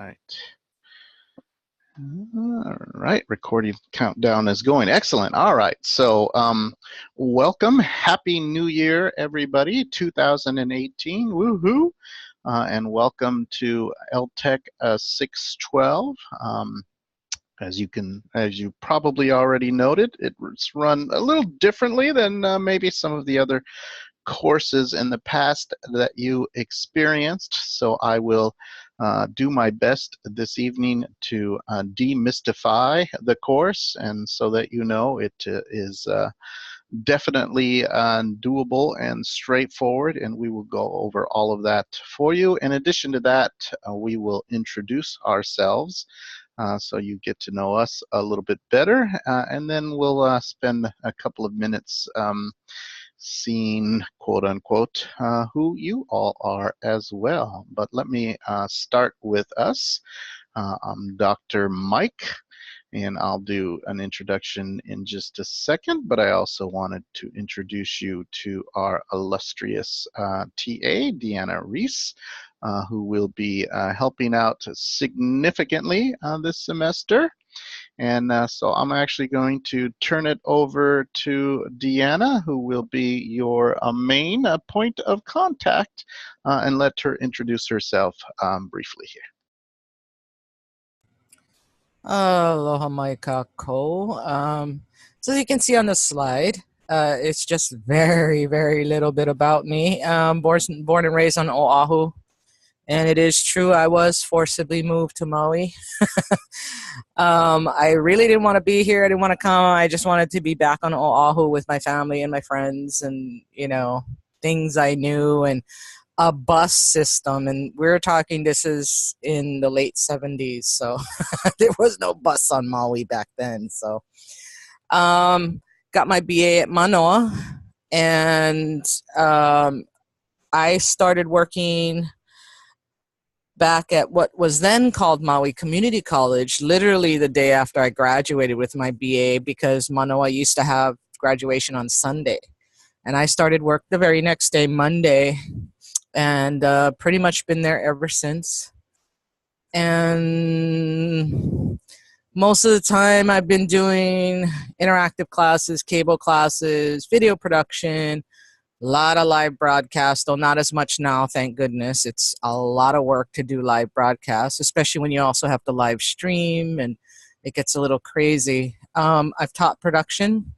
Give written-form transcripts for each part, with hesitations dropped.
Right. All right, recording countdown is going. Excellent. All right, so welcome. Happy New Year, everybody, 2018. Woohoo! And welcome to LTEC 612. As you probably already noted, it's run a little differently than maybe some of the other courses in the past that you experienced. So I will do my best this evening to demystify the course, and so that you know it is definitely doable and straightforward, and we will go over all of that for you. In addition to that, we will introduce ourselves so you get to know us a little bit better, and then we'll spend a couple of minutes seeing, quote unquote, who you all are as well. But let me start with us. I'm Dr. Mike, and I'll do an introduction in just a second, but I also wanted to introduce you to our illustrious TA, Deanna Reese, who will be helping out significantly this semester. And so I'm actually going to turn it over to Deanna, who will be your main point of contact, and let her introduce herself briefly here. Aloha mai kako. So as you can see on the slide, it's just very little bit about me. Born and raised on Oahu. And it is true, I was forcibly moved to Maui. I really didn't want to be here. I didn't want to come. I just wanted to be back on Oahu with my family and my friends and, things I knew and a bus system. And we're talking, this is in the late 70s. So there was no bus on Maui back then. So got my BA at Manoa, and I started working back at what was then called Maui Community College, literally the day after I graduated with my BA, because Manoa used to have graduation on Sunday. And I started work the very next day, Monday, and pretty much been there ever since. And most of the time I've been doing interactive classes, cable classes, video production, a lot of live broadcast, though not as much now, thank goodness. It's a lot of work to do live broadcasts, especially when you also have to live stream, and it gets a little crazy. I've taught production.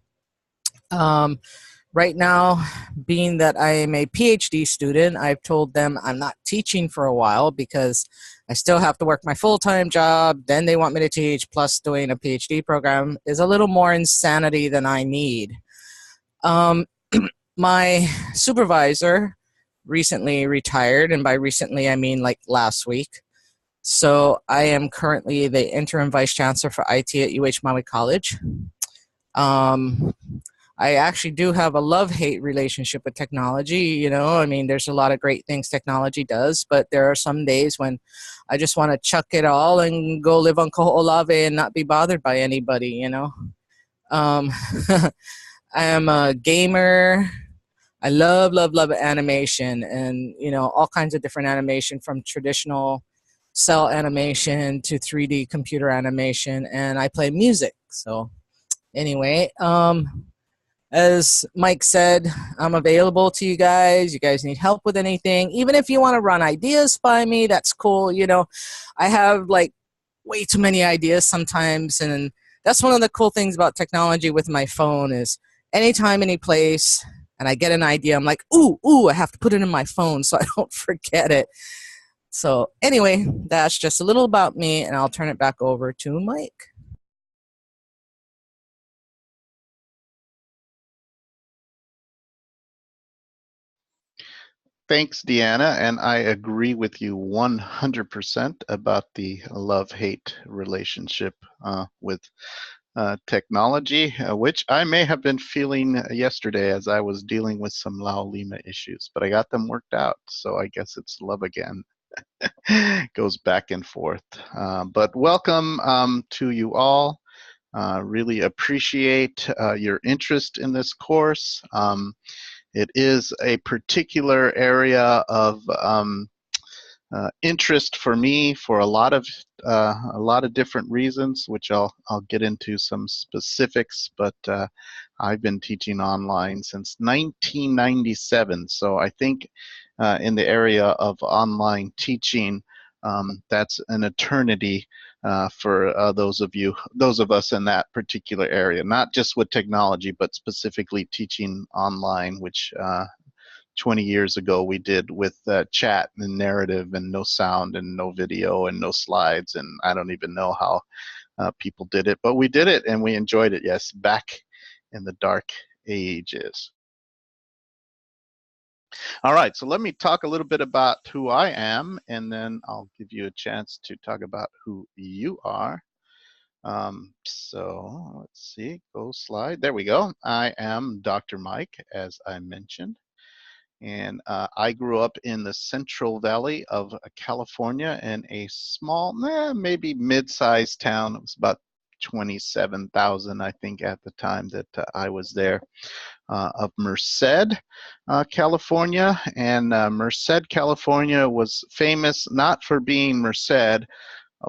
Right now, being that I am a PhD student, I've told them I'm not teaching for a while because I still have to work my full-time job. Then they want me to teach, plus doing a PhD program is a little more insanity than I need. My supervisor recently retired, and by recently I mean like last week. So I am currently the interim vice chancellor for IT at UH Maui College. I actually do have a love-hate relationship with technology. There's a lot of great things technology does, but there are some days when I just want to chuck it all and go live on Koho'olave and not be bothered by anybody, I am a gamer. I love animation, and all kinds of different animation, from traditional cell animation to 3D computer animation, and I play music. So anyway, as Mike said, I'm available to you guys. You guys need help with anything, even if you want to run ideas by me, that's cool. I have like way too many ideas sometimes, and that's one of the cool things about technology with my phone is anytime, any place, and I get an idea, I'm like, ooh, I have to put it in my phone so I don't forget it. So anyway, that's just a little about me, and I'll turn it back over to Mike. Thanks, Deanna, and I agree with you 100% about the love-hate relationship with technology, which I may have been feeling yesterday as I was dealing with some Lao Lima issues, but I got them worked out, so I guess it's love again. Goes back and forth. But welcome to you all. Really appreciate your interest in this course. It is a particular area of interest for me for a lot of different reasons, which I'll get into some specifics. But I've been teaching online since 1997, so I think in the area of online teaching, that's an eternity for those of us in that particular area. Not just with technology, but specifically teaching online, which 20 years ago we did with chat and narrative and no sound and no video and no slides, and I don't even know how people did it, but we did it and we enjoyed it. Yes, back in the dark ages. All right, so let me talk a little bit about who I am, and then I'll give you a chance to talk about who you are. So let's see, go slide. There we go. I am Dr. Mike, as I mentioned. And I grew up in the Central Valley of California in a small, maybe mid-sized town. It was about 27,000, I think, at the time that I was there, of Merced, California. And Merced, California was famous not for being Merced,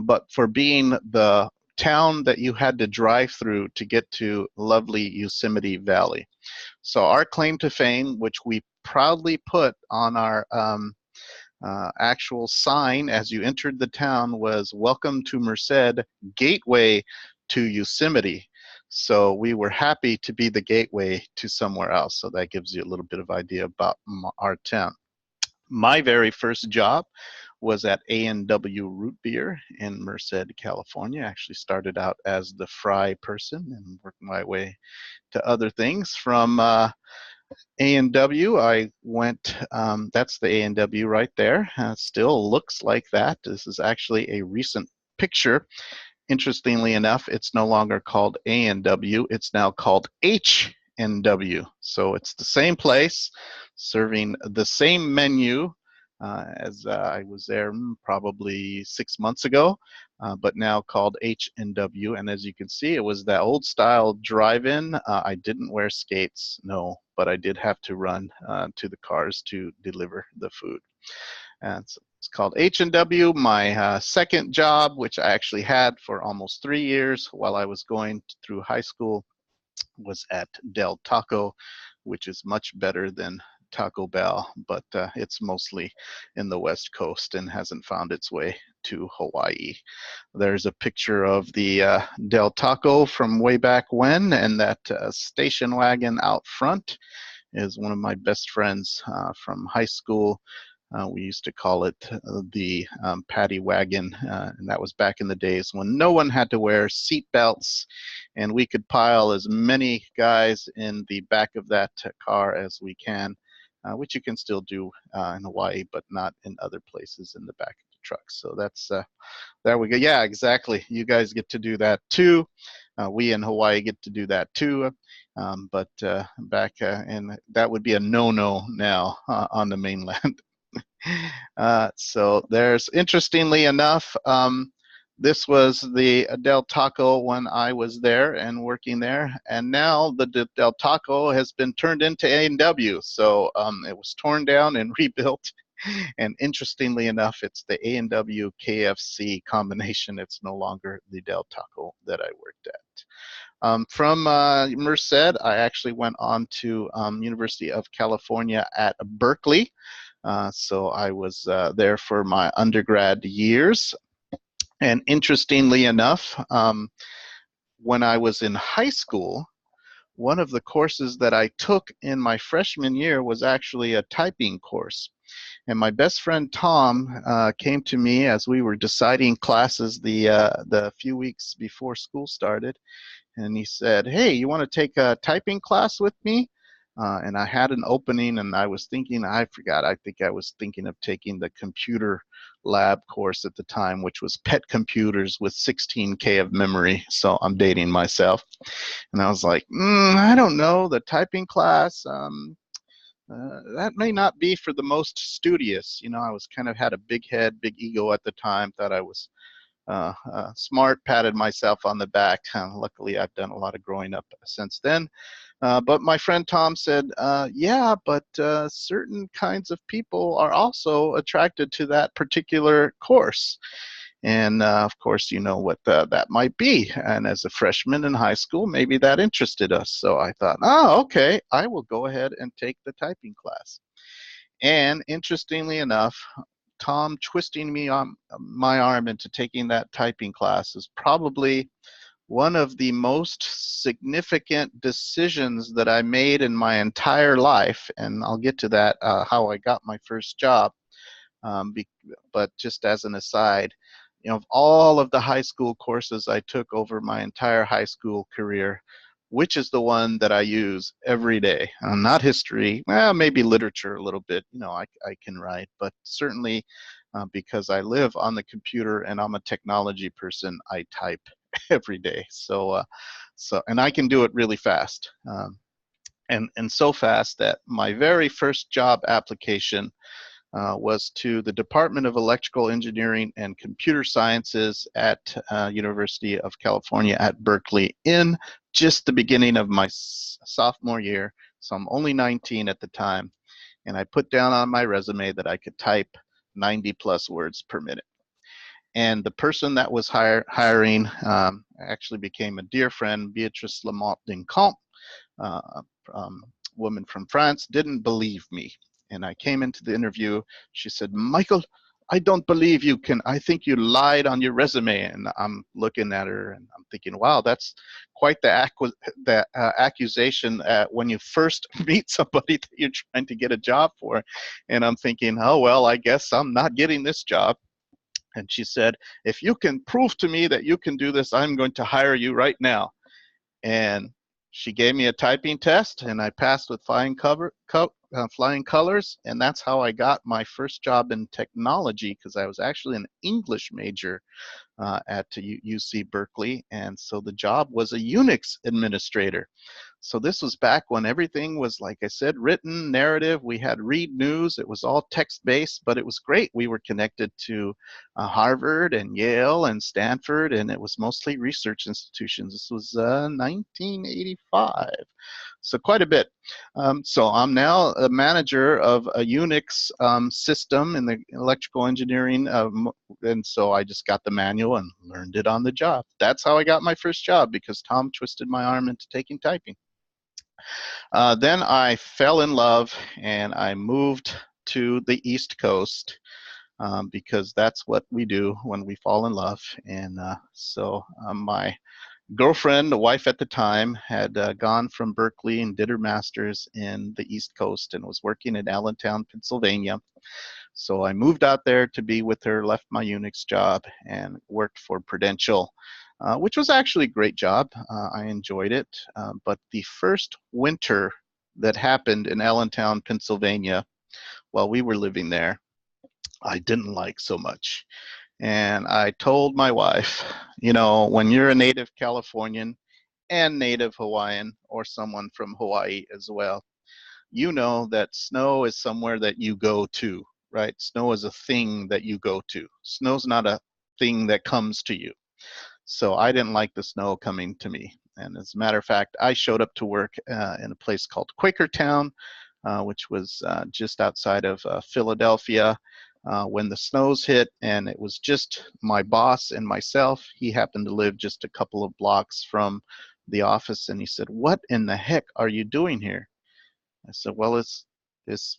but for being the town that you had to drive through to get to lovely Yosemite Valley. So our claim to fame, which we proudly put on our actual sign as you entered the town, was "Welcome to Merced, Gateway to Yosemite." So we were happy to be the gateway to somewhere else. So that gives you a little bit of idea about our town. My very first job was at A&W Root Beer in Merced, California. I actually started out as the fry person and worked my way to other things. From A&W, I went, that's the A&W right there. Still looks like that. This is actually a recent picture. Interestingly enough, it's no longer called A&W, it's now called H&W. So it's the same place, serving the same menu as I was there probably 6 months ago, but now called H&W. And as you can see, it was that old style drive-in. I didn't wear skates, no, but I did have to run to the cars to deliver the food. And so it's called H&W. My second job, which I actually had for almost 3 years while I was going through high school, was at Del Taco, which is much better than Taco Bell, but it's mostly in the West Coast and hasn't found its way to Hawaii. There's a picture of the Del Taco from way back when, and that station wagon out front is one of my best friends from high school. We used to call it the paddy wagon, and that was back in the days when no one had to wear seat belts, and we could pile as many guys in the back of that car as we can, which you can still do in Hawaii, but not in other places in the back of the truck. So that's, there we go. Yeah, exactly. You guys get to do that too. We in Hawaii get to do that too. But back, and that would be a no-no now on the mainland. So there's, interestingly enough, this was the Del Taco when I was there and working there, and now the Del Taco has been turned into A&W. So it was torn down and rebuilt, and interestingly enough, it's the A&W KFC combination. It's no longer the Del Taco that I worked at. From Merced, I actually went on to University of California at Berkeley. So I was there for my undergrad years. And interestingly enough, when I was in high school, one of the courses that I took in my freshman year was actually a typing course. And my best friend Tom came to me as we were deciding classes the few weeks before school started, and he said, "Hey, you want to take a typing class with me?" And I had an opening, and I was thinking, I forgot, I think I was thinking of taking the computer lab course at the time, which was pet computers with 16K of memory. So I'm dating myself. And I was like, I don't know, the typing class, that may not be for the most studious. You know, I was kind of had a big head, big ego at the time, thought I was smart, patted myself on the back. Luckily, I've done a lot of growing up since then. But my friend Tom said, yeah, but certain kinds of people are also attracted to that particular course. And of course, you know what that might be. And as a freshman in high school, maybe that interested us. So I thought, oh, okay, I will go ahead and take the typing class. And interestingly enough, Tom twisting me on my arm into taking that typing class is probably one of the most significant decisions that I made in my entire life. And I'll get to that, how I got my first job. Um, be, but just as an aside, you know, of all of the high school courses I took over my entire high school career, which is the one that I use every day? Not history, well, maybe literature a little bit. You know, I can write, but certainly because I live on the computer and I'm a technology person, I type every day. And I can do it really fast. And so fast that my very first job application was to the Department of Electrical Engineering and Computer Sciences at University of California at Berkeley in just the beginning of my sophomore year. So I'm only 19 at the time. And I put down on my resume that I could type 90 plus words per minute. And the person that was hiring actually became a dear friend, Beatrice Lamont Dincamp, uh, um, woman from France, didn't believe me. And I came into the interview. She said, Michael, I don't believe you can. I think you lied on your resume. And I'm looking at her and I'm thinking, wow, that's quite the accusation when you first meet somebody that you're trying to get a job for. And I'm thinking, oh, well, I guess I'm not getting this job. And she said, if you can prove to me that you can do this, I'm going to hire you right now. And she gave me a typing test, and I passed with flying colors, and that's how I got my first job in technology, because I was actually an English major at UC Berkeley, and so the job was a Unix administrator. So this was back when everything was, like I said, written narrative. We had Read News. It was all text-based, but it was great. We were connected to Harvard and Yale and Stanford, and it was mostly research institutions. This was 1985, so quite a bit. So I'm now a manager of a Unix system in the electrical engineering, and so I just got the manual and learned it on the job. That's how I got my first job, because Tom twisted my arm into taking typing. Then I fell in love and I moved to the East Coast because that's what we do when we fall in love. And so my girlfriend, the wife at the time, had gone from Berkeley and did her master's in the East Coast and was working in Allentown, Pennsylvania. So I moved out there to be with her, left my Unix job, and worked for Prudential, which was actually a great job. I enjoyed it. But the first winter that happened in Allentown, Pennsylvania, while we were living there, I didn't like so much. And I told my wife, you know, when you're a native Californian and native Hawaiian, or someone from Hawaii as well, you know that snow is somewhere that you go to, right? Snow is a thing that you go to. Snow's not a thing that comes to you. So I didn't like the snow coming to me. And as a matter of fact, I showed up to work in a place called Quakertown, which was just outside of Philadelphia, when the snows hit, and it was just my boss and myself. He happened to live just a couple of blocks from the office, and he said, "What in the heck are you doing here?" I said, well, it's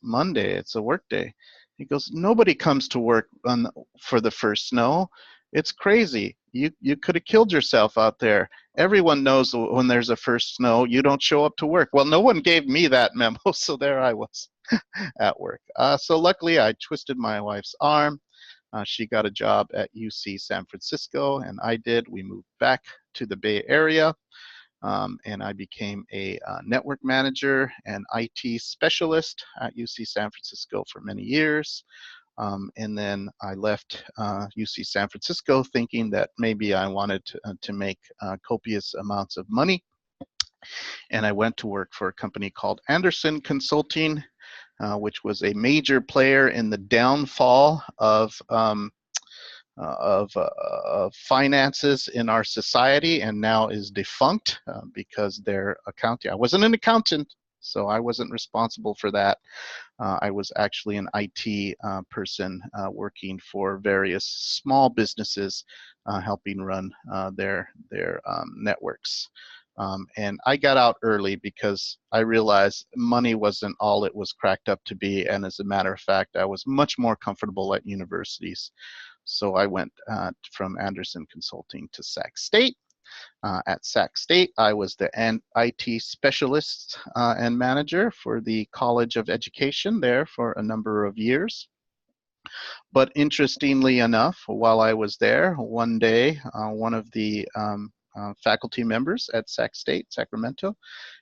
Monday. It's a work day. He goes, nobody comes to work for the first snow. It's crazy. You could have killed yourself out there. Everyone knows when there's a first snow, you don't show up to work. Well, no one gave me that memo, so there I was at work. So luckily, I twisted my wife's arm. She got a job at UC San Francisco, and I did. We moved back to the Bay Area. And I became a network manager and IT specialist at UC San Francisco for many years. And then I left UC San Francisco thinking that maybe I wanted to make copious amounts of money. And I went to work for a company called Anderson Consulting, which was a major player in the downfall of of finances in our society, and now is defunct because their accounting. I wasn't an accountant, so I wasn't responsible for that. I was actually an IT person working for various small businesses, helping run their networks. And I got out early because I realized money wasn't all it was cracked up to be. And as a matter of fact, I was much more comfortable at universities. So I went from Anderson Consulting to Sac State. At Sac State, I was the IT specialist and manager for the College of Education there for a number of years. But interestingly enough, while I was there, one day, one of the faculty members at Sac State, Sacramento,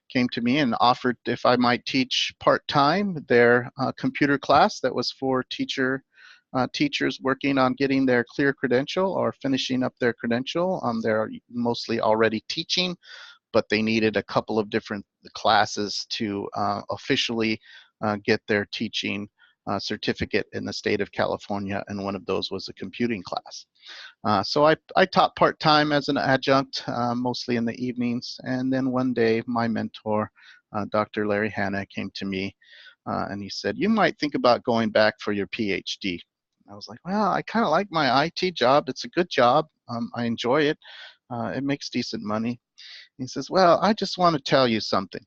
came to me and offered if I might teach part-time their computer class that was for teachers working on getting their clear credential or finishing up their credential. They're mostly already teaching, but they needed a couple of different classes to officially get their teaching certificate in the state of California, and one of those was a computing class. So I taught part-time as an adjunct, mostly in the evenings, and then one day my mentor, Dr. Larry Hanna, came to me and he said, you might think about going back for your PhD. I was like, well, I kind of like my IT job. It's a good job. I enjoy it. It makes decent money. He says, well, I just want to tell you something.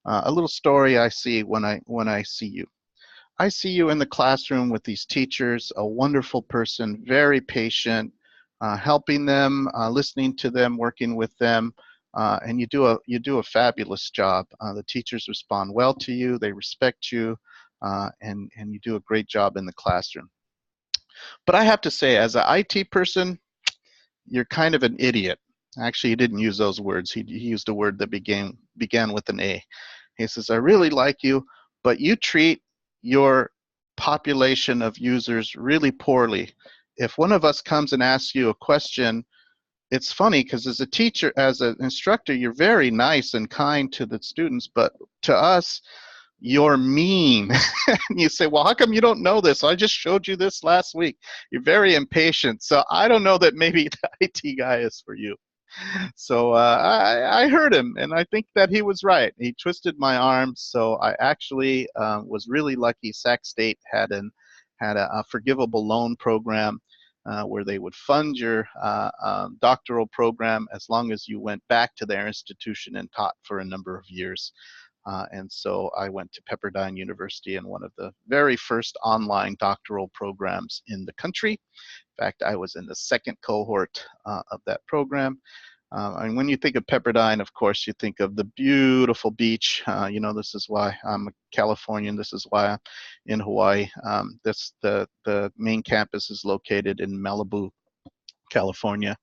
A little story I see when I see you. I see you in the classroom with these teachers, a wonderful person, very patient, helping them, listening to them, working with them, and you do a fabulous job. The teachers respond well to you, they respect you, and you do a great job in the classroom. But I have to say, as an IT person, you're kind of an idiot. Actually, he didn't use those words. He used a word that began with an A. He says, I really like you, but you treat your population of users really poorly. If one of us comes and asks you a question, it's funny because as a teacher, as an instructor, you're very nice and kind to the students, but to us, you're mean. And you say, well, how come you don't know this? I just showed you this last week. You're very impatient. So I don't know that maybe the IT guy is for you. So I heard him, and I think that he was right. He twisted my arm, so I actually was really lucky. Sac State had a forgivable loan program where they would fund your doctoral program as long as you went back to their institution and taught for a number of years. And so I went to Pepperdine University in one of the very first online doctoral programs in the country. In fact, I was in the second cohort of that program. And when you think of Pepperdine, of course, you think of the beautiful beach. You know, this is why I'm a Californian. This is why I'm in Hawaii. The main campus is located in Malibu, California.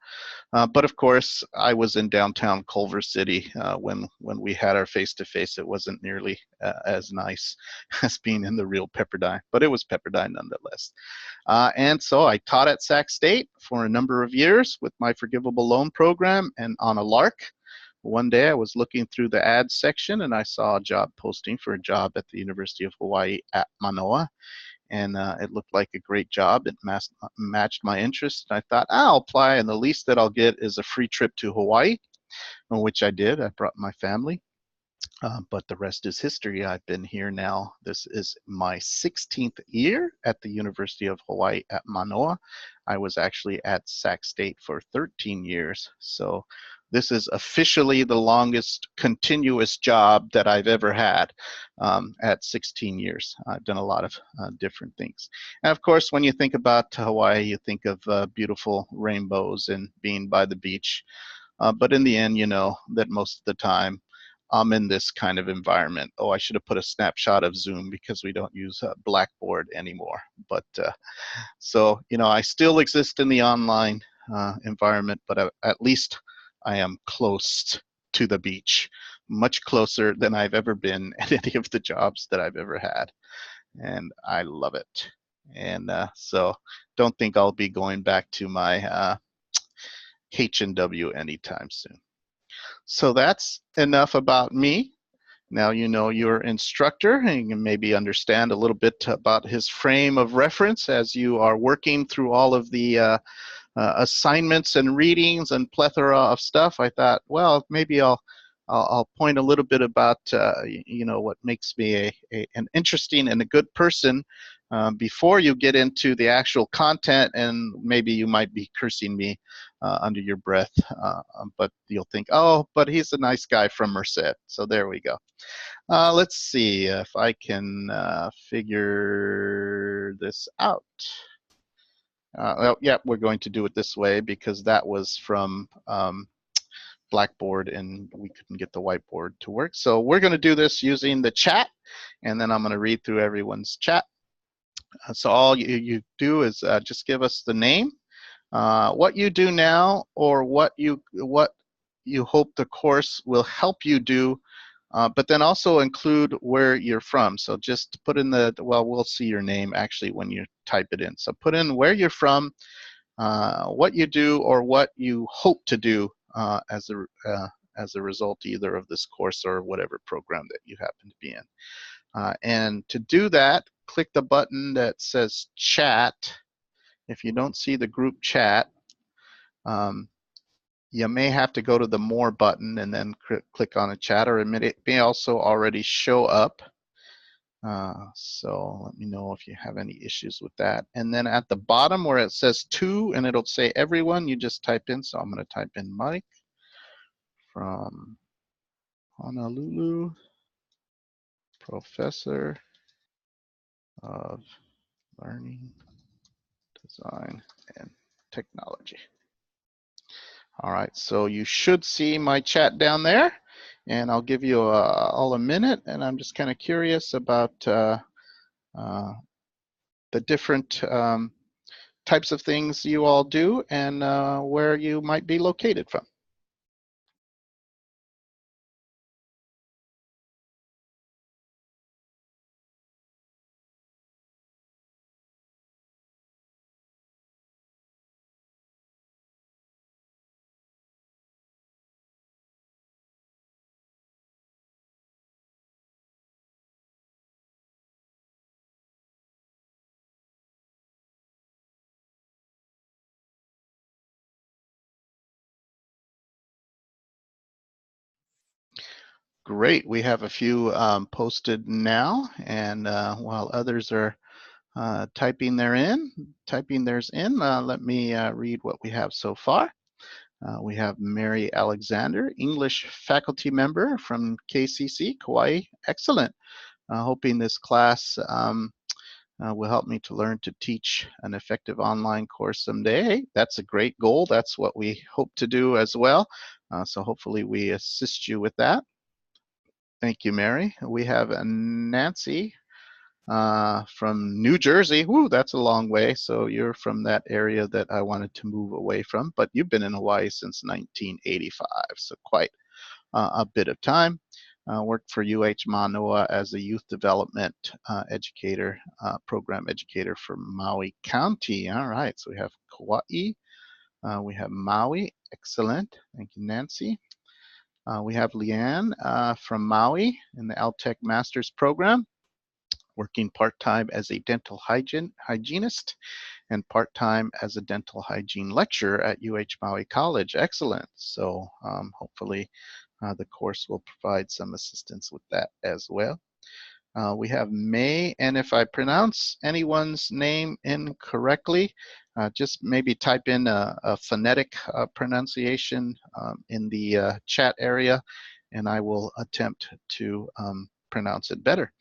But of course, I was in downtown Culver City when we had our face-to-face. It wasn't nearly as nice as being in the real Pepperdine, but it was Pepperdine nonetheless. And so I taught at Sac State for a number of years with my forgivable loan program, and on a lark, one day I was looking through the ads section and I saw a job posting for a job at the University of Hawaii at Manoa. And it looked like a great job. It matched my interest. I thought, I'll apply, and the least that I'll get is a free trip to Hawaii, which I did. I brought my family. But the rest is history. I've been here now. This is my 16th year at the University of Hawaii at Manoa. I was actually at Sac State for 13 years. So this is officially the longest continuous job that I've ever had at 16 years. I've done a lot of different things. And of course, when you think about Hawaii, you think of beautiful rainbows and being by the beach. But in the end, you know that most of the time, I'm in this kind of environment. Oh, I should have put a snapshot of Zoom because we don't use Blackboard anymore. But so, you know, I still exist in the online environment, but at least I am close to the beach, much closer than I've ever been at any of the jobs that I've ever had. And I love it. And so don't think I'll be going back to my H&W anytime soon. So that's enough about me. Now you know your instructor, and you can maybe understand a little bit about his frame of reference as you are working through all of the assignments and readings and plethora of stuff. I thought, well, maybe I'll point a little bit about what makes me an interesting and a good person before you get into the actual content, and maybe you might be cursing me under your breath, but you'll think, oh, but he's a nice guy from Merced. So there we go. Let's see if I can figure this out. Well, yeah, we're going to do it this way because that was from Blackboard and we couldn't get the whiteboard to work. So we're going to do this using the chat, and then I'm going to read through everyone's chat. So all you do is just give us the name, what you do now, or what you hope the course will help you do, but then also include where you're from. So just put in well, we'll see your name actually when you type it in. So put in where you're from, what you do, or what you hope to do as a result either of this course or whatever program that you happen to be in. And to do that, click the button that says chat. If you don't see the group chat, you may have to go to the more button and then click on a chat, or it may also already show up. So let me know if you have any issues with that. And then at the bottom where it says to, and it'll say everyone, you just type in. So I'm going to type in Mike from Honolulu, professor of learning, design, and technology. All right, so you should see my chat down there, and I'll give you all a minute, and I'm just kind of curious about the different types of things you all do and where you might be located from. Great, we have a few posted now, and while others are typing theirs in, let me read what we have so far. We have Mary Alexander, English faculty member from KCC, Kauai. Excellent. Hoping this class will help me to learn to teach an effective online course someday. Hey, that's a great goal. That's what we hope to do as well. So hopefully we assist you with that. Thank you, Mary. We have Nancy from New Jersey. Woo, that's a long way. So you're from that area that I wanted to move away from, but you've been in Hawaii since 1985, so quite a bit of time. Worked for UH Manoa as a youth development educator, program educator for Maui County. All right, so we have Kauai, we have Maui. Excellent. Thank you, Nancy. We have Leanne from Maui in the LTEC Master's Program, working part-time as a dental hygienist and part-time as a dental hygiene lecturer at UH Maui College. Excellent. So hopefully the course will provide some assistance with that as well. We have May, and if I pronounce anyone's name incorrectly, just maybe type in a phonetic pronunciation in the chat area, and I will attempt to pronounce it better.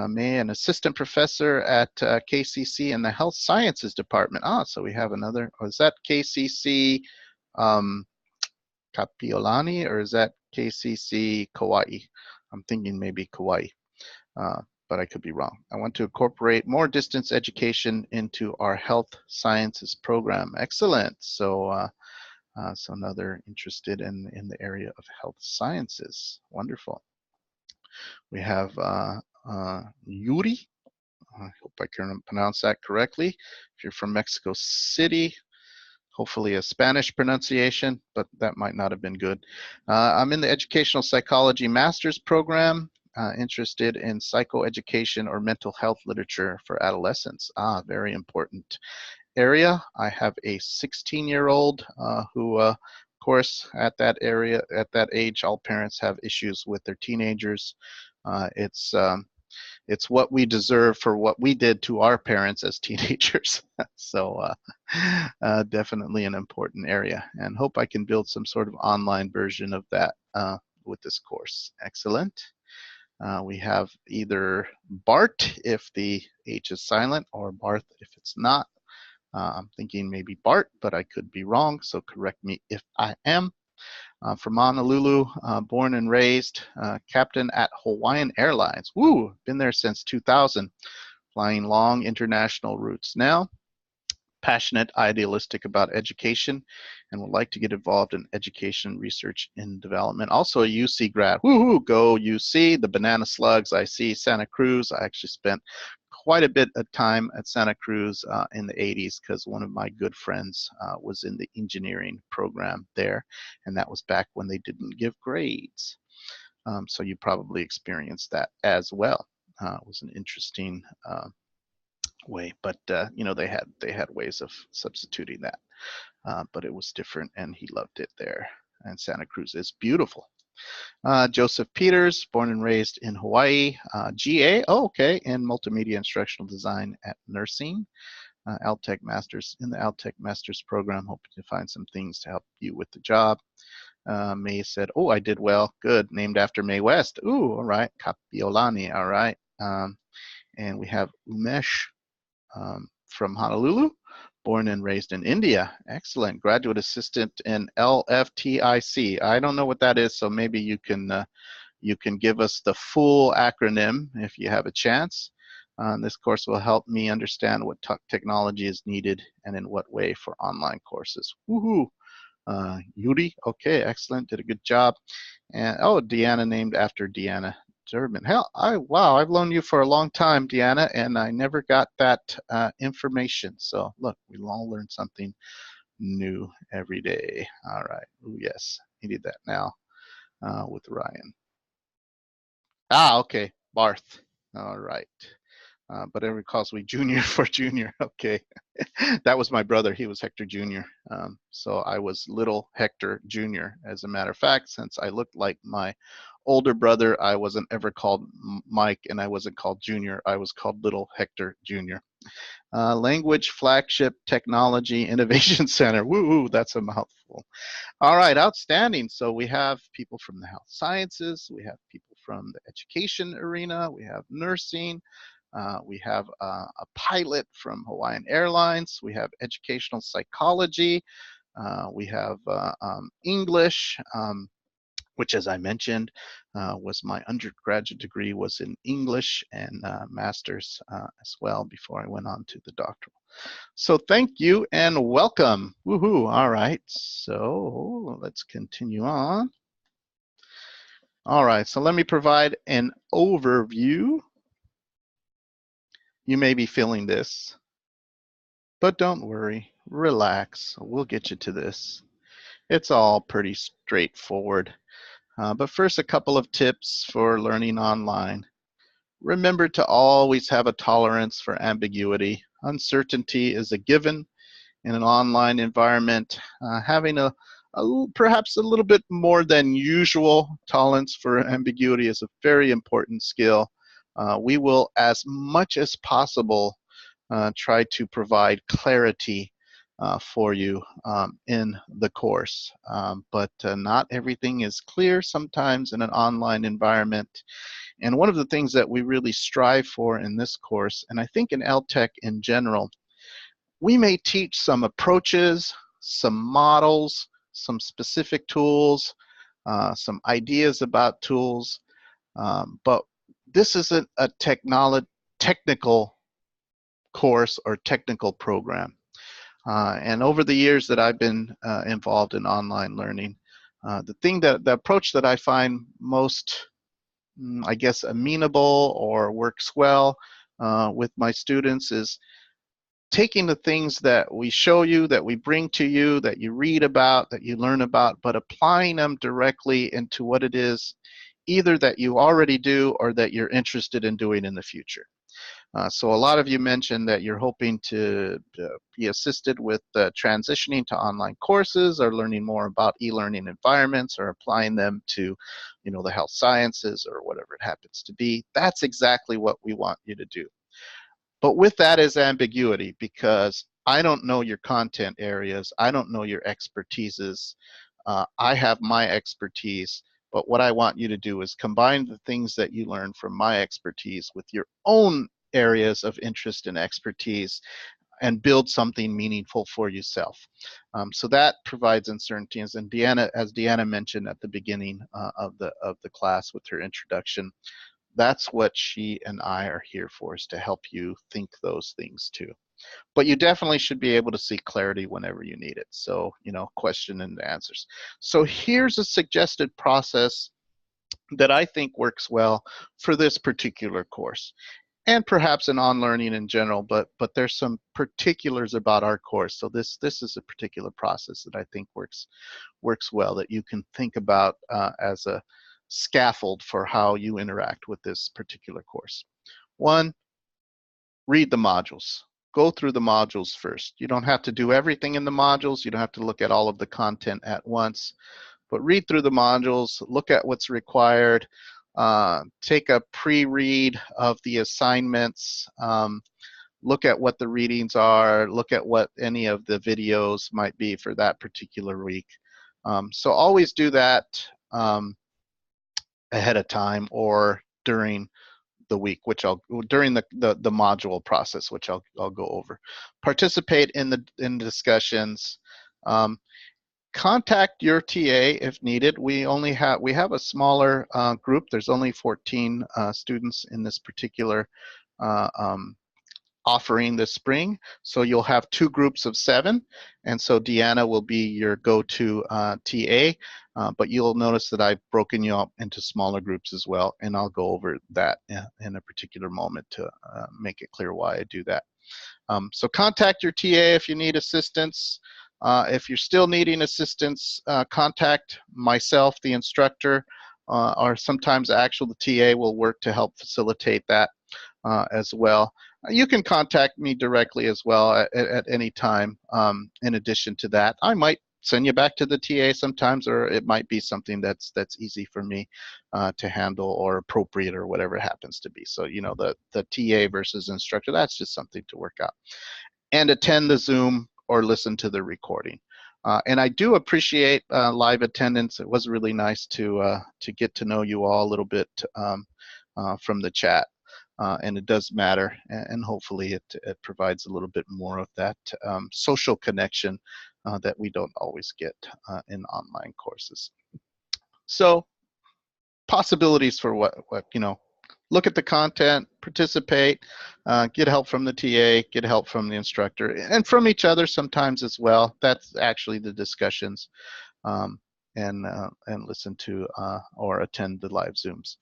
May, an assistant professor at KCC in the Health Sciences Department. So we have another, is that KCC Kapiolani, or is that KCC Kauai? I'm thinking maybe Kauai. But I could be wrong. I want to incorporate more distance education into our health sciences program. Excellent. So, so another interested in the area of health sciences. Wonderful. We have Yuri. I hope I can pronounce that correctly. If you're from Mexico City, hopefully a Spanish pronunciation, but that might not have been good. I'm in the Educational Psychology Master's Program, interested in psychoeducation or mental health literature for adolescents. Very important area. I have a 16-year-old who, of course, at that age, all parents have issues with their teenagers. It's what we deserve for what we did to our parents as teenagers. So definitely an important area, and hope I can build some sort of online version of that with this course. Excellent. We have either Bart if the H is silent, or Barth if it's not. I'm thinking maybe Bart, but I could be wrong, so correct me if I am. From Honolulu, born and raised, captain at Hawaiian Airlines. Woo, been there since 2000, flying long international routes now. Passionate, idealistic about education, and would like to get involved in education, research, and development. Also a UC grad. Woohoo, go UC, the banana slugs. I see Santa Cruz. I actually spent quite a bit of time at Santa Cruz in the 80s because one of my good friends was in the engineering program there, and that was back when they didn't give grades. So you probably experienced that as well. It was an interesting way, but you know, they had ways of substituting that, but it was different, and he loved it there. And Santa Cruz is beautiful. Joseph Peters, born and raised in Hawaii. GA, okay, in multimedia instructional design at nursing. LTEC Masters, in the LTEC Masters program, hoping to find some things to help you with the job. May said, oh, I did well, good, named after Mae West. Ooh, all right, Kapiolani, all right. And we have Umesh from Honolulu, born and raised in India. Excellent. Graduate assistant in LFTIC. I don't know what that is, so maybe you can give us the full acronym if you have a chance. This course will help me understand what technology is needed and in what way for online courses. Woohoo! Yuri, okay, excellent, did a good job. And oh, Deanna, named after Deanna Durbin. Hell, wow, I've known you for a long time, Deanna, and I never got that information. So look, we all learn something new every day. All right. Ooh, yes, he did that now with Ryan. Okay, Barth. All right. But everyone calls me Junior for Junior. Okay. That was my brother. He was Hector Jr. So I was little Hector Jr. As a matter of fact, since I looked like my older brother, I wasn't ever called Mike, and I wasn't called Junior. I was called little Hector Jr. Language Flagship Technology Innovation Center. Woo, that's a mouthful. All right, outstanding. So we have people from the health sciences, we have people from the education arena, we have nursing, we have a pilot from Hawaiian Airlines, we have educational psychology, we have English, which, as I mentioned, was my undergraduate degree was in English, and master's as well before I went on to the doctoral. So thank you and welcome. Woohoo! All right, so let's continue on. All right, so let me provide an overview. You may be feeling this, but don't worry, relax. We'll get you to this. It's all pretty straightforward. But first, a couple of tips for learning online. Remember to always have a tolerance for ambiguity. Uncertainty is a given in an online environment. Having perhaps a little bit more than usual tolerance for ambiguity is a very important skill. We will, as much as possible, try to provide clarity for you in the course. But not everything is clear sometimes in an online environment. And one of the things that we really strive for in this course, and I think in LTEC in general, we may teach some approaches, some models, some specific tools, some ideas about tools, but this isn't a technical course or technical program. And over the years that I've been involved in online learning, the approach that I find most, I guess, amenable or works well with my students is taking the things that we show you, that we bring to you, that you read about, that you learn about, but applying them directly into what it is either that you already do or that you're interested in doing in the future. So a lot of you mentioned that you're hoping to be assisted with transitioning to online courses or learning more about e-learning environments or applying them to, the health sciences or whatever it happens to be. That's exactly what we want you to do. But with that is ambiguity, because I don't know your content areas. I don't know your expertises. I have my expertise, but what I want you to do is combine the things that you learn from my expertise with your own areas of interest and expertise and build something meaningful for yourself. So that provides uncertainties. And Deanna, as Deanna mentioned at the beginning of the class with her introduction, that's what she and I are here for, is to help you think those things too. But you definitely should be able to seek clarity whenever you need it. So, question and answers. So here's a suggested process that I think works well for this particular course, and perhaps in on-learning in general, but there's some particulars about our course. So this is a particular process that I think works well, that you can think about as a scaffold for how you interact with this particular course. One, read the modules. Go through the modules first. You don't have to do everything in the modules. You don't have to look at all of the content at once, but read through the modules, look at what's required, take a pre-read of the assignments, look at what the readings are, look at what any of the videos might be for that particular week. So always do that ahead of time or during the week, during the module process, which I'll go over. Participate in the discussions. Contact your TA if needed. We have a smaller group. There's only 14 students in this particular offering this spring, so you'll have 2 groups of 7, and so Deanna will be your go-to TA, but you'll notice that I've broken you up into smaller groups as well, and I'll go over that in a particular moment to make it clear why I do that. So contact your TA if you need assistance. If you're still needing assistance, contact myself, the instructor, or sometimes actually the TA will work to help facilitate that as well. You can contact me directly as well at any time. In addition to that, I might send you back to the TA sometimes, or it might be something that's easy for me to handle or appropriate or whatever it happens to be. So the TA versus instructor, that's just something to work out. And attend the Zoom or listen to the recording. And I do appreciate live attendance. It was really nice to get to know you all a little bit from the chat. And it does matter, and hopefully it provides a little bit more of that social connection that we don't always get in online courses. So possibilities for what look at the content, participate, get help from the TA, get help from the instructor, and from each other sometimes as well. That's actually the discussions, and listen to or attend the live Zooms.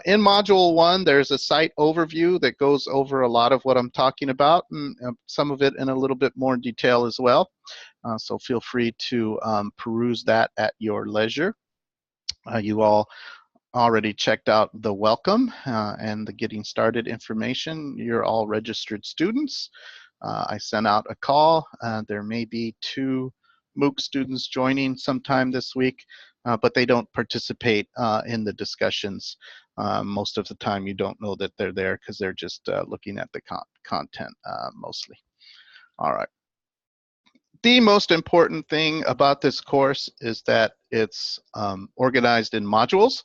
In Module 1, there's a site overview that goes over a lot of what I'm talking about, and some of it in a little bit more detail as well. So feel free to peruse that at your leisure. You all already checked out the welcome and the getting started information. You're all registered students. I sent out a call. There may be 2 MOOC students joining sometime this week, but they don't participate in the discussions. Most of the time you don't know that they're there because they're just looking at the content mostly. All right. The most important thing about this course is that it's organized in modules,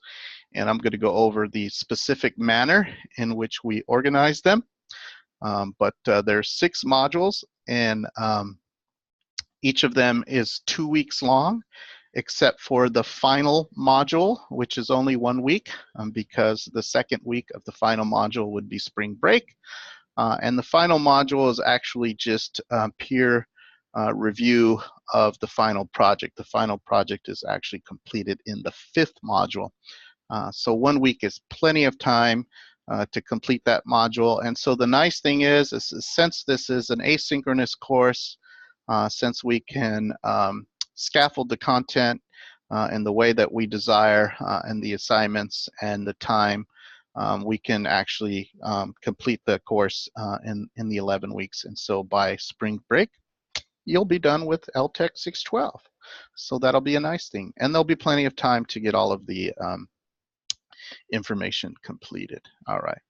and I'm going to go over the specific manner in which we organize them. But there's 6 modules, and each of them is 2 weeks long, except for the final module, which is only 1 week, because the second week of the final module would be spring break. And the final module is actually just peer review of the final project. The final project is actually completed in the 5th module. So 1 week is plenty of time to complete that module. And so the nice thing is since this is an asynchronous course, since we can scaffold the content in the way that we desire and the assignments and the time, we can actually complete the course in the 11 weeks. And so by spring break, you'll be done with LTEC 612. So that'll be a nice thing. And there'll be plenty of time to get all of the information completed. All right.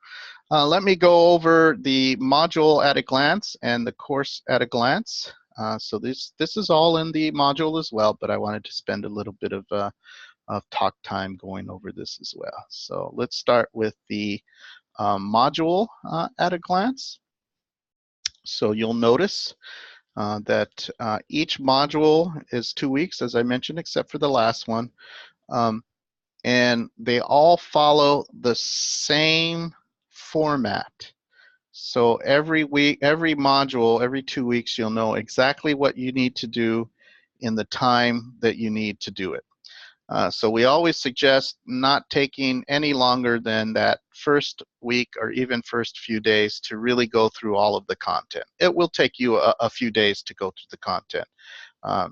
Let me go over the module at a glance and the course at a glance. So this is all in the module as well, but I wanted to spend a little bit of talk time going over this as well. So let's start with the module at a glance. So you'll notice that each module is 2 weeks, as I mentioned, except for the last one. And they all follow the same format. So every week, every module, every 2 weeks, you'll know exactly what you need to do in the time that you need to do it. So we always suggest not taking any longer than that first week or even first few days to really go through all of the content. It will take you a few days to go through the content.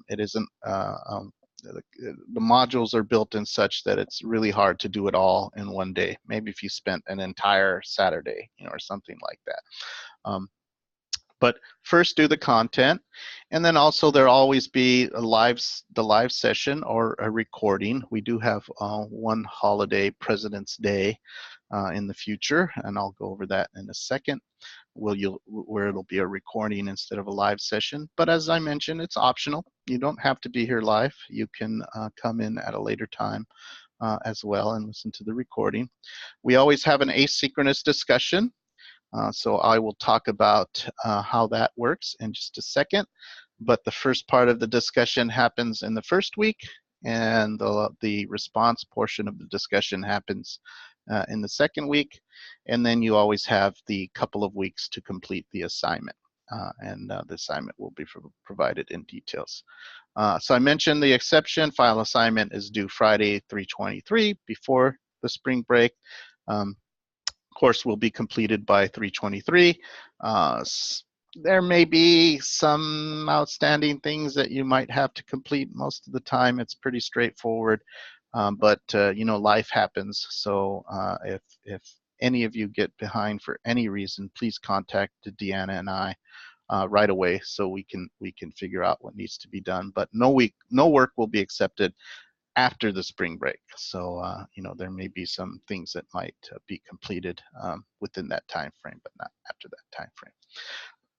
It isn't, the modules are built in such that it's really hard to do it all in one day. Maybe if you spent an entire Saturday, or something like that. But first do the content, and then also there'll always be the live session or a recording. We do have one holiday, President's Day, in the future, and I'll go over that in a second, where it'll be a recording instead of a live session. But as I mentioned, it's optional. You don't have to be here live. You can come in at a later time as well and listen to the recording. We always have an asynchronous discussion. So I will talk about how that works in just a second. But the first part of the discussion happens in the first week, and the response portion of the discussion happens in the second week. And then you always have the couple of weeks to complete the assignment. And the assignment will be provided in details. So I mentioned the exception. Final assignment is due Friday, 3/23, before the spring break. Course will be completed by 3/23. There may be some outstanding things that you might have to complete. Most of the time it's pretty straightforward, but life happens. So if any of you get behind for any reason, please contact Deanna and I right away so we can figure out what needs to be done. But no work will be accepted after the spring break. So, there may be some things that might be completed within that time frame, but not after that time frame.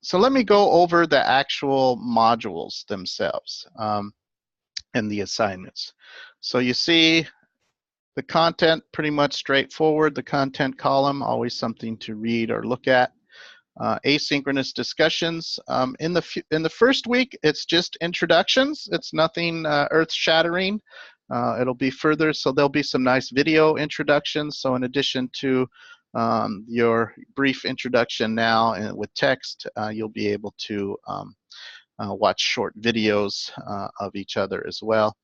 So let me go over the actual modules themselves and the assignments. So you see the content pretty much straightforward. The content column, always something to read or look at. Asynchronous discussions. In the first week, it's just introductions. It's nothing earth-shattering. It'll be further, so there'll be some nice video introductions. So in addition to your brief introduction now and with text, you'll be able to watch short videos of each other as well.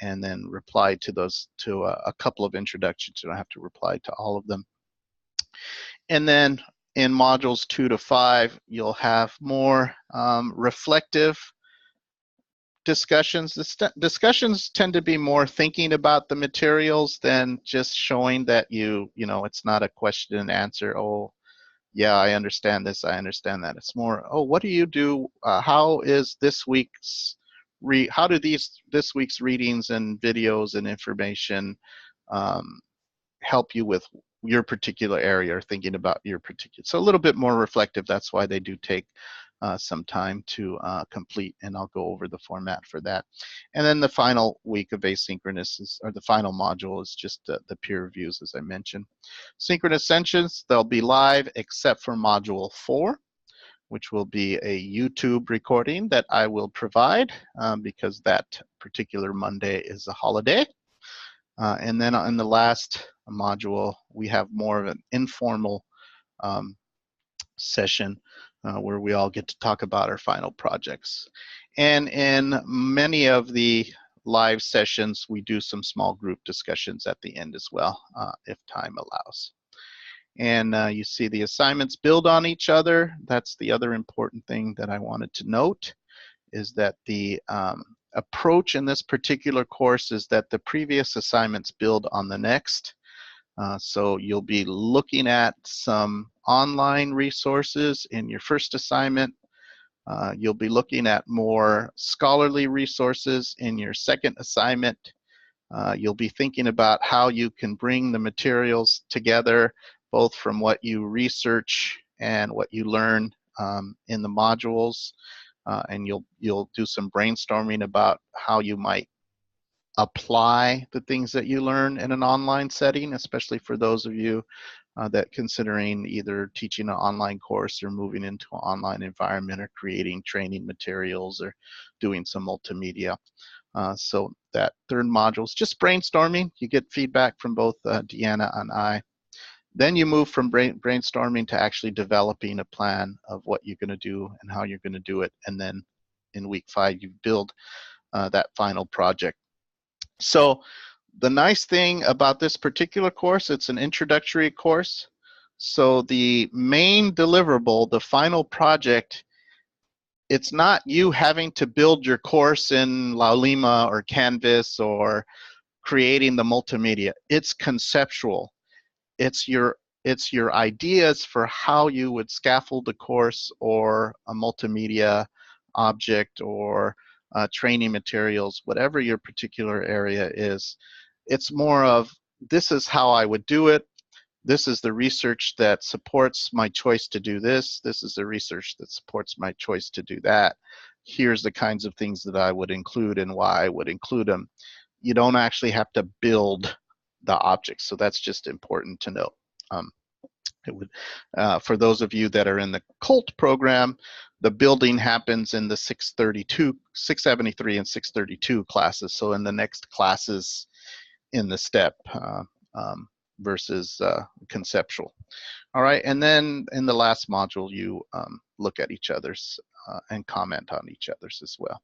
And then reply to those, to a couple of introductions. You don't have to reply to all of them. And then in modules 2 to 5, you'll have more reflective discussions. Discussions tend to be more thinking about the materials than just showing that it's not a question and answer. Oh, yeah, I understand this, I understand that. It's more, oh, what do you do? How is this week's how do this week's readings and videos and information help you with your particular area or thinking about your particular, so a little bit more reflective. That's why they do take some time to complete, and I'll go over the format for that. And then the final week of asynchronous or the final module is just the peer reviews, as I mentioned. Synchronous sessions, they'll be live except for module 4, which will be a YouTube recording that I will provide because that particular Monday is a holiday. And then in the last module, we have more of an informal session where we all get to talk about our final projects. And in many of the live sessions, we do some small group discussions at the end as well, if time allows. And you see the assignments build on each other. That's the other important thing that I wanted to note, is that the approach in this particular course is that the previous assignments build on the next. So you'll be looking at some online resources in your first assignment. You'll be looking at more scholarly resources in your second assignment. You'll be thinking about how you can bring the materials together, both from what you research and what you learn in the modules. And you'll do some brainstorming about how you might apply the things that you learn in an online setting, especially for those of you that considering either teaching an online course or moving into an online environment or creating training materials or doing some multimedia. So that third module is just brainstorming. You get feedback from both Deanna and I. Then you move from brainstorming to actually developing a plan of what you're going to do and how you're going to do it. And then in week 5, you build that final project. So the nice thing about this particular course, it's an introductory course. So the main deliverable, the final project, it's not you having to build your course in Laulima or Canvas or creating the multimedia. It's conceptual. It's your ideas for how you would scaffold a course or a multimedia object or training materials, whatever your particular area is. It's more of, this is how I would do it. This is the research that supports my choice to do this. This is the research that supports my choice to do that. Here's the kinds of things that I would include and why I would include them. You don't actually have to build the objects, so that's just important to know. It would, for those of you that are in the COLT program, the building happens in the 673 and 632 classes, so in the next classes in the step versus conceptual. All right, and then in the last module, you look at each other's and comment on each other's as well.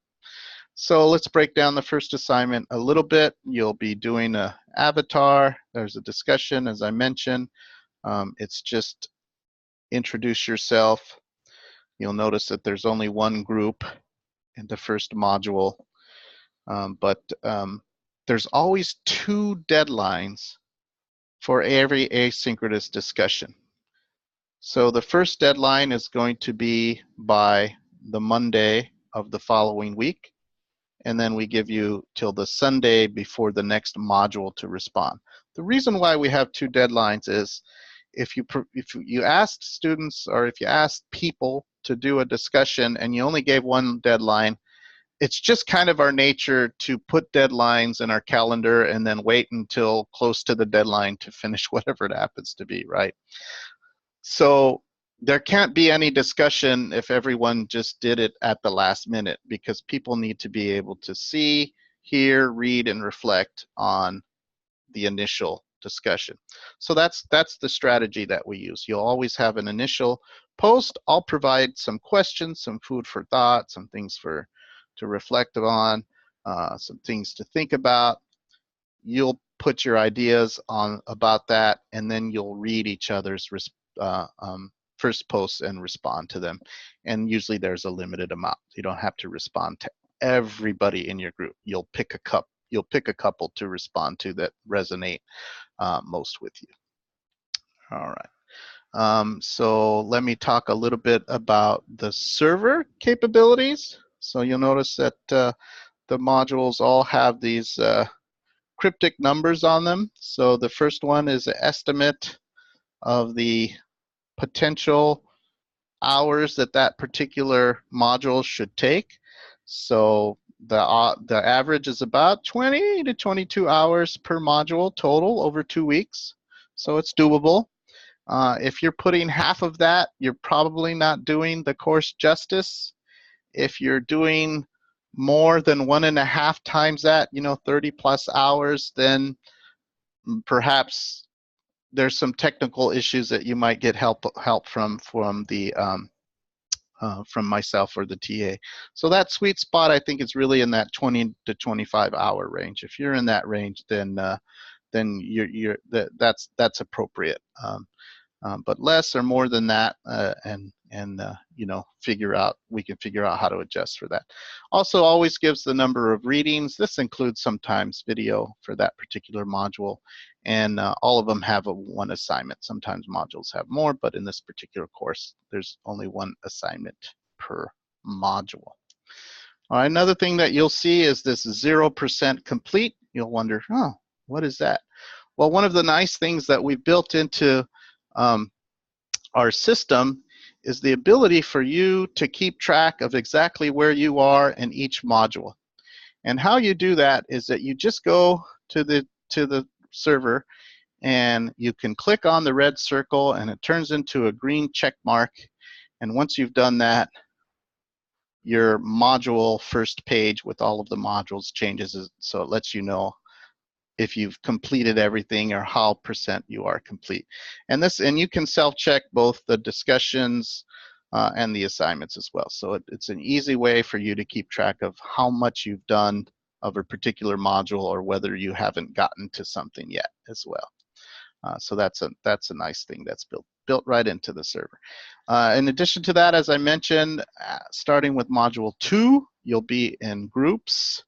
So let's break down the first assignment a little bit. You'll be doing an avatar. There's a discussion, as I mentioned. It's just introduce yourself. You'll notice that there's only one group in the first module, but there's always 2 deadlines for every asynchronous discussion. So the first deadline is going to be by the Monday of the following week, and then we give you till the Sunday before the next module to respond. The reason why we have 2 deadlines is if you asked students or if you asked people to do a discussion and you only gave 1 deadline, it's just kind of our nature to put deadlines in our calendar and then wait until close to the deadline to finish whatever it happens to be, right? So there can't be any discussion if everyone just did it at the last minute, because people need to be able to see, hear, read, and reflect on the initial discussion. So that's the strategy that we use. You'll always have an initial post. I'll provide some questions, some food for thought, some things to reflect on, some things to think about. You'll put your ideas on about that, and then you'll read each other's first posts and respond to them. And usually there's a limited amount. You don't have to respond to everybody in your group. You'll pick a couple to respond to that resonate most with you. All right. So let me talk a little bit about the server capabilities. So you'll notice that the modules all have these cryptic numbers on them. So the first one is an estimate of the potential hours that particular module should take. So the average is about 20 to 22 hours per module total over 2 weeks. So it's doable. If you're putting half of that, you're probably not doing the course justice. If you're doing more than 1.5 times that, 30 plus hours, then perhaps there's some technical issues that you might get help from myself or the TA. So that sweet spot, I think, is really in that 20 to 25 hour range. If you're in that range, then that's appropriate. but less or more than that, and you know, we can figure out how to adjust for that. Also always gives the number of readings. This includes sometimes video for that particular module, and all of them have one assignment. Sometimes modules have more, but in this particular course there's only one assignment per module. All right, another thing that you'll see is this 0% complete. You'll wonder, oh, what is that? Well, one of the nice things that we built into our system is the ability for you to keep track of exactly where you are in each module. And how you do that is that you just go to the server, and you can click on the red circle and it turns into a green check mark. And once you've done that, your module first page with all of the modules changes, so it lets you know if you've completed everything or how % you are complete. And you can self-check both the discussions and the assignments as well. So it's an easy way for you to keep track of how much you've done of a particular module, or whether you haven't gotten to something yet as well. So that's a nice thing that's built right into the server. In addition to that, as I mentioned, starting with module 2, you'll be in groups,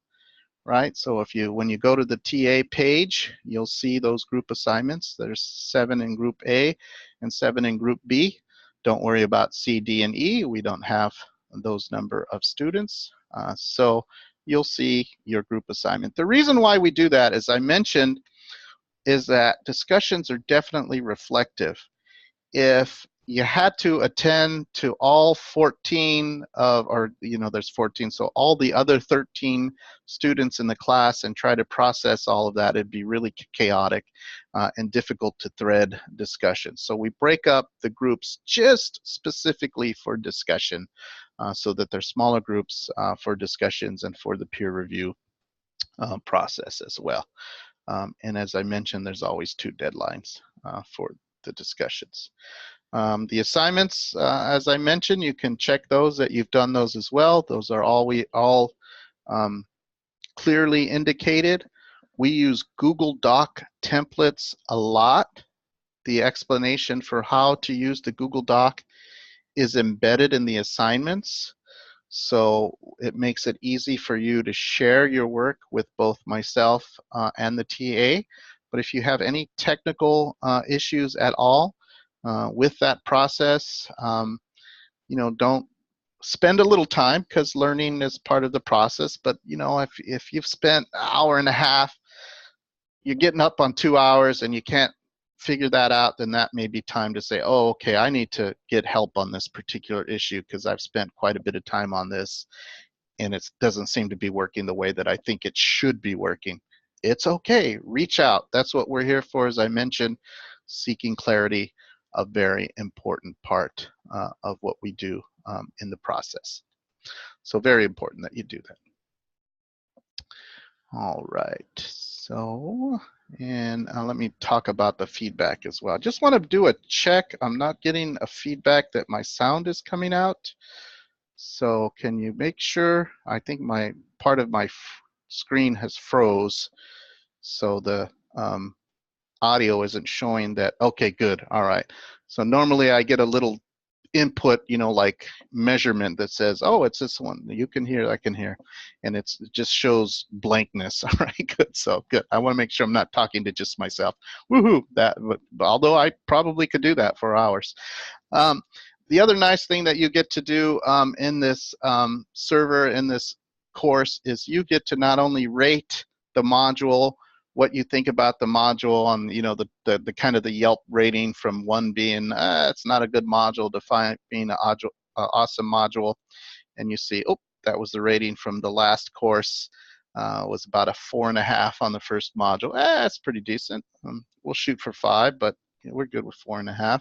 right? So when you go to the TA page, you'll see those group assignments. There's 7 in group A and 7 in group B. Don't worry about C, D, and E. We don't have those number of students. So you'll see your group assignment. The reason why we do that, as I mentioned, is that discussions are definitely reflective. If you had to attend to all 14 or there's 14, so all the other 13 students in the class and try to process all of that, it'd be really chaotic and difficult to thread discussion. So we break up the groups just specifically for discussion, so that they're smaller groups for discussions and for the peer review process as well. And as I mentioned, there's always 2 deadlines for the discussions. The assignments, as I mentioned, you can check those that you've done those as well. Those are all clearly indicated. We use Google Doc templates a lot. The explanation for how to use the Google Doc is embedded in the assignments. So it makes it easy for you to share your work with both myself and the TA. But if you have any technical issues at all with that process, don't spend a little time, because learning is part of the process. But if you've spent an hour and a half, you're getting up on 2 hours and you can't figure that out, then that may be time to say, oh, okay, I need to get help on this particular issue because I've spent quite a bit of time on this and it doesn't seem to be working the way that I think it should be working. It's okay, reach out. That's what we're here for. As I mentioned, seeking clarity, a very important part of what we do in the process. So very important that you do that. All right, so, and let me talk about the feedback as well. I just want to do a check. I'm not getting a feedback that my sound is coming out. So can you make sure? I think part of my screen has froze, so the audio isn't showing that. Okay, good. All right. So normally I get a little input, like measurement that says, oh, it's this one. You can hear, I can hear. And it just shows blankness. All right, good. So good. I want to make sure I'm not talking to just myself. Woohoo! But although I probably could do that for hours. The other nice thing that you get to do in this server, in this course, is you get to not only rate the module, what you think about the module on, the kind of the Yelp rating, from 1 being it's not a good module to 5 being an awesome module, and you see, oh, that was the rating from the last course, was about a 4.5 on the first module. That's pretty decent. We'll shoot for 5, but we're good with 4.5.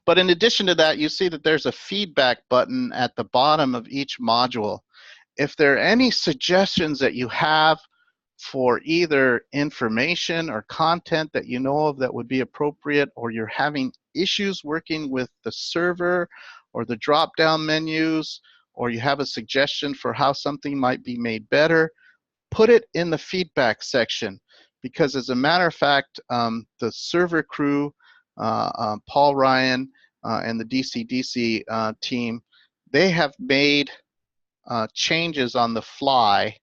But in addition to that, you see that there's a feedback button at the bottom of each module. If there are any suggestions that you have for either information or content that you know of that would be appropriate, or you're having issues working with the server or the drop-down menus, or you have a suggestion for how something might be made better, put it in the feedback section. Because as a matter of fact, the server crew Paul Ryan and the DCDC team, they have made changes on the fly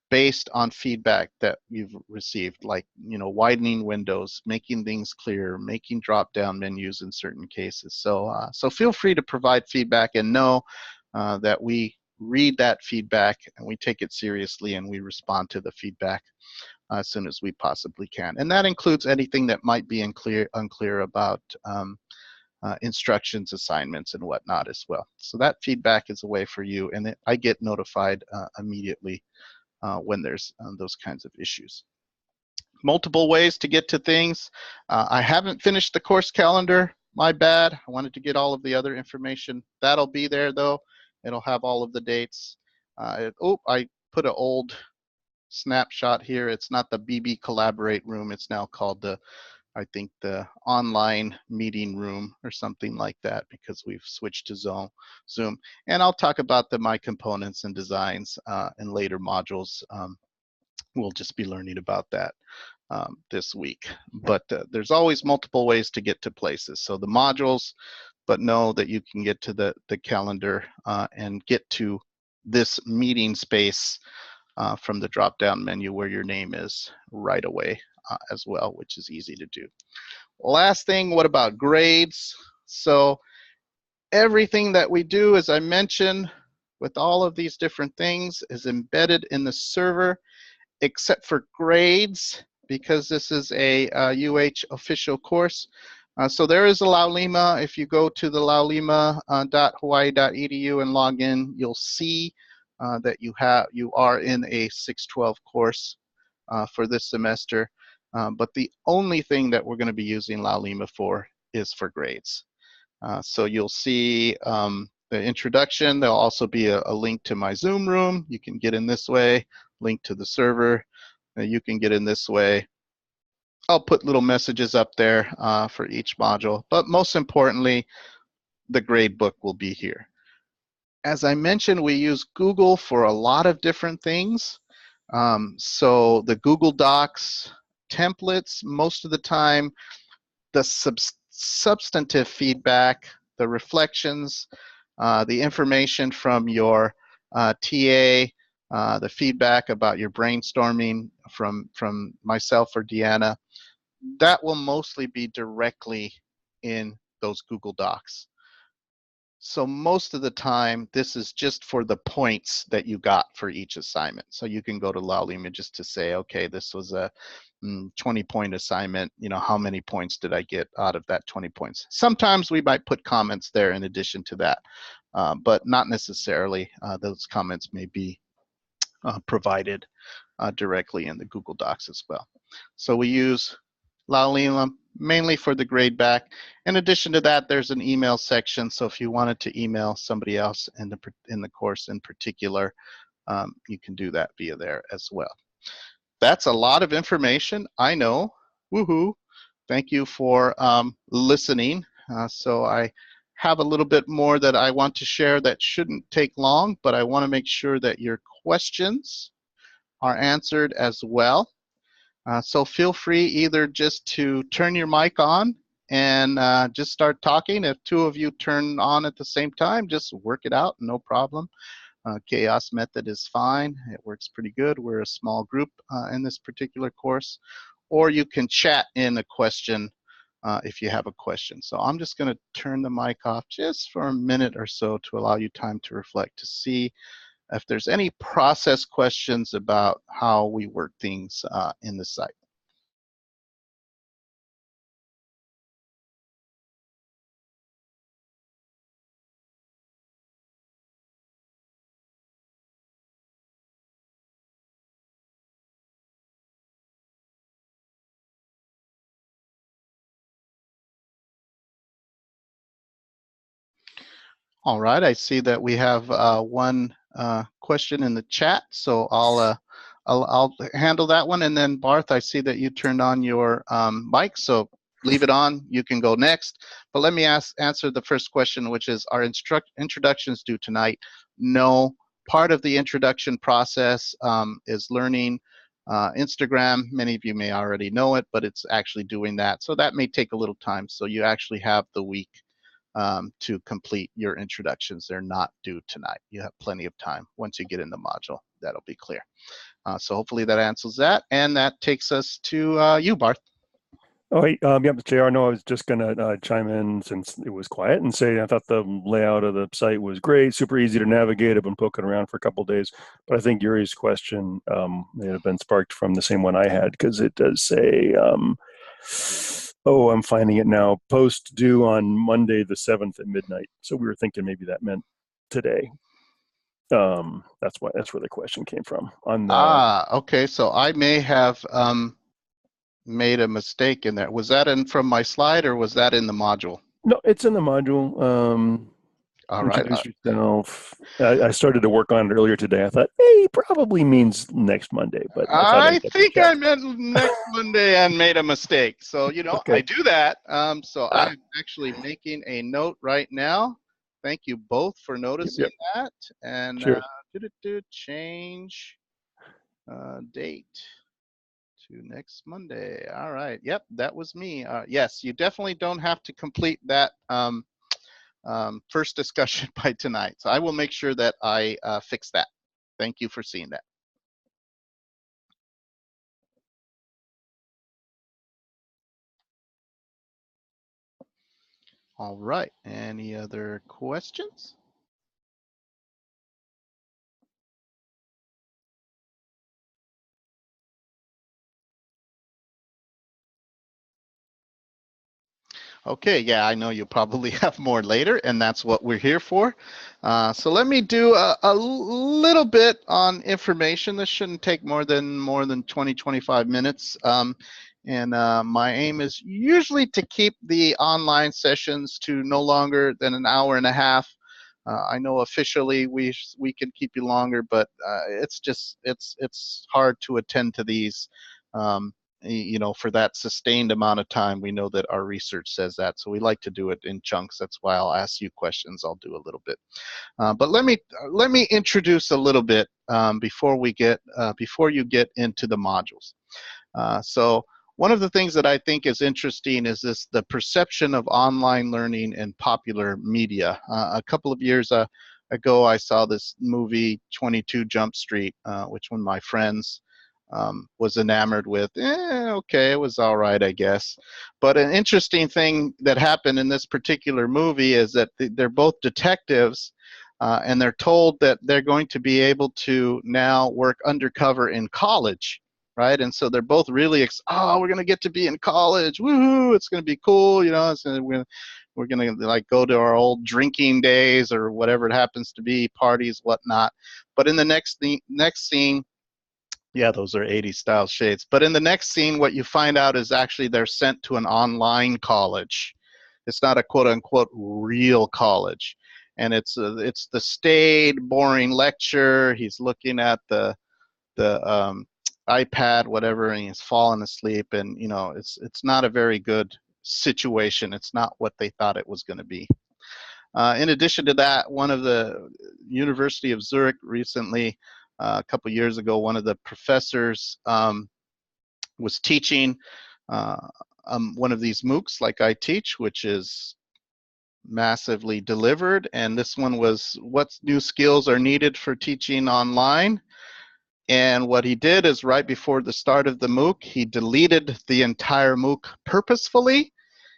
based on feedback that you've received, like, you know, widening windows, making things clear, making drop-down menus in certain cases. So, so feel free to provide feedback, and know that we read that feedback and we take it seriously, and we respond to the feedback as soon as we possibly can. And that includes anything that might be unclear about instructions, assignments, and whatnot as well. So that feedback is a way for you, and I get notified immediately when there's those kinds of issues. Multiple ways to get to things. I haven't finished the course calendar. My bad. I wanted to get all of the other information. That'll be there though. It'll have all of the dates. Oh, I put an old snapshot here. It's not the BB Collaborate room. It's now called the, I think, the online meeting room or something like that, because we've switched to Zoom. And I'll talk about my components and designs in later modules. We'll just be learning about that this week. But there's always multiple ways to get to places. So the modules, but know that you can get to the calendar and get to this meeting space from the drop-down menu where your name is right away as well, which is easy to do. Last thing, what about grades? So everything that we do, as I mentioned, with all of these different things is embedded in the server, except for grades, because this is a UH official course. So there is a Laulima. If you go to the laulima.hawaii.edu and log in, you'll see that you are in a 612 course for this semester. But the only thing that we're going to be using Laulima for is for grades. So you'll see the introduction. There'll also be a link to my Zoom room. You can get in this way. Link to the server. You can get in this way. I'll put little messages up there for each module. But most importantly, the grade book will be here. As I mentioned, we use Google for a lot of different things. So the Google Docs templates, most of the time, the substantive feedback, the reflections, the information from your TA, the feedback about your brainstorming from myself or Deanna, that will mostly be directly in those Google Docs. So most of the time, this is just for the points that you got for each assignment. So you can go to Laulima just to say, okay, this was a 20-point assignment. You know, how many points did I get out of that 20 points? Sometimes we might put comments there in addition to that, but not necessarily. Those comments may be provided directly in the Google Docs as well. So we use Laulima mainly for the grade back. In addition to that, there's an email section. So if you wanted to email somebody else in the course in particular, you can do that via there as well. That's a lot of information, I know. Woohoo! Thank you for listening. So I have a little bit more that I want to share that shouldn't take long, but I want to make sure that your questions are answered as well. So feel free either just to turn your mic on and just start talking. If two of you turn on at the same time, just work it out, no problem. Chaos method is fine. It works pretty good. We're a small group in this particular course. Or you can chat in a question if you have a question. So I'm just going to turn the mic off just for a minute or so to allow you time to reflect, to see if there's any process questions about how we work things in the site. All right, I see that we have one question in the chat, so I'll handle that one. And then Barth, I see that you turned on your mic, so leave it on. You can go next. But let me answer the first question, which is, are introductions due tonight? No. Part of the introduction process is learning Instagram, many of you may already know it, but it's actually doing that. So that may take a little time. So you actually have the week to complete your introductions. They're not due tonight. You have plenty of time. Once you get in the module, that'll be clear. So hopefully that answers that. And that takes us to you, Barth. Oh, hey, yep, JR, no, I was just going to chime in since it was quiet and say I thought the layout of the site was great, super easy to navigate. I've been poking around for a couple of days, but I think Yuri's question may have been sparked from the same one I had, because it does say, oh, I'm finding it now, post due on Monday the 7th at midnight. So we were thinking maybe that meant today. That's where the question came from. On the Okay, so I may have made a mistake in there. Was that in from my slide, or was that in the module? No, it's in the module. All right. Introduce yourself. I started to work on it earlier today. I thought, hey, probably means next Monday, but I thought I I'd think check. I meant next Monday and made a mistake. So, Okay. I do that. So I'm actually making a note right now. Thank you both for noticing that. And Sure. change date to next Monday. All right. Yep, that was me. Yes, you definitely don't have to complete that first discussion by tonight. So I will make sure that I fix that. Thank you for seeing that. All right. Any other questions? Okay, yeah, I know you'll probably have more later, and that's what we're here for. So let me do a little bit on information. This shouldn't take more than 20, 25 minutes. And my aim is usually to keep the online sessions to no longer than an hour and a half. I know officially we can keep you longer, but it's hard to attend to these. For that sustained amount of time. We know that our research says that, so we like to do it in chunks. That's why I'll ask you questions. I'll do a little bit, but let me introduce a little bit before you get into the modules. So one of the things that I think is interesting is the perception of online learning in popular media. A couple of years ago, I saw this movie 22 Jump Street, which one of my friends was enamored with. Okay, it was all right, I guess. But an interesting thing that happened in this particular movie is that they're both detectives, and they're told that they're going to be able to now work undercover in college, right? And so they're both really, we're going to get to be in college. Woohoo, it's going to be cool. We're gonna like go to our old drinking days or whatever it happens to be, parties, whatnot. But in the next scene, yeah, those are 80s style shades. But in the next scene, what you find out is actually they're sent to an online college. It's not a quote unquote real college. And it's the staid, boring lecture. He's looking at the iPad, whatever, and he's falling asleep. And it's not a very good situation. It's not what they thought it was going to be. In addition to that, one of the University of Zurich recently, a couple years ago, one of the professors was teaching one of these MOOCs like I teach, which is massively delivered. And this one was what new skills are needed for teaching online. And what he did is right before the start of the MOOC, he deleted the entire MOOC purposefully.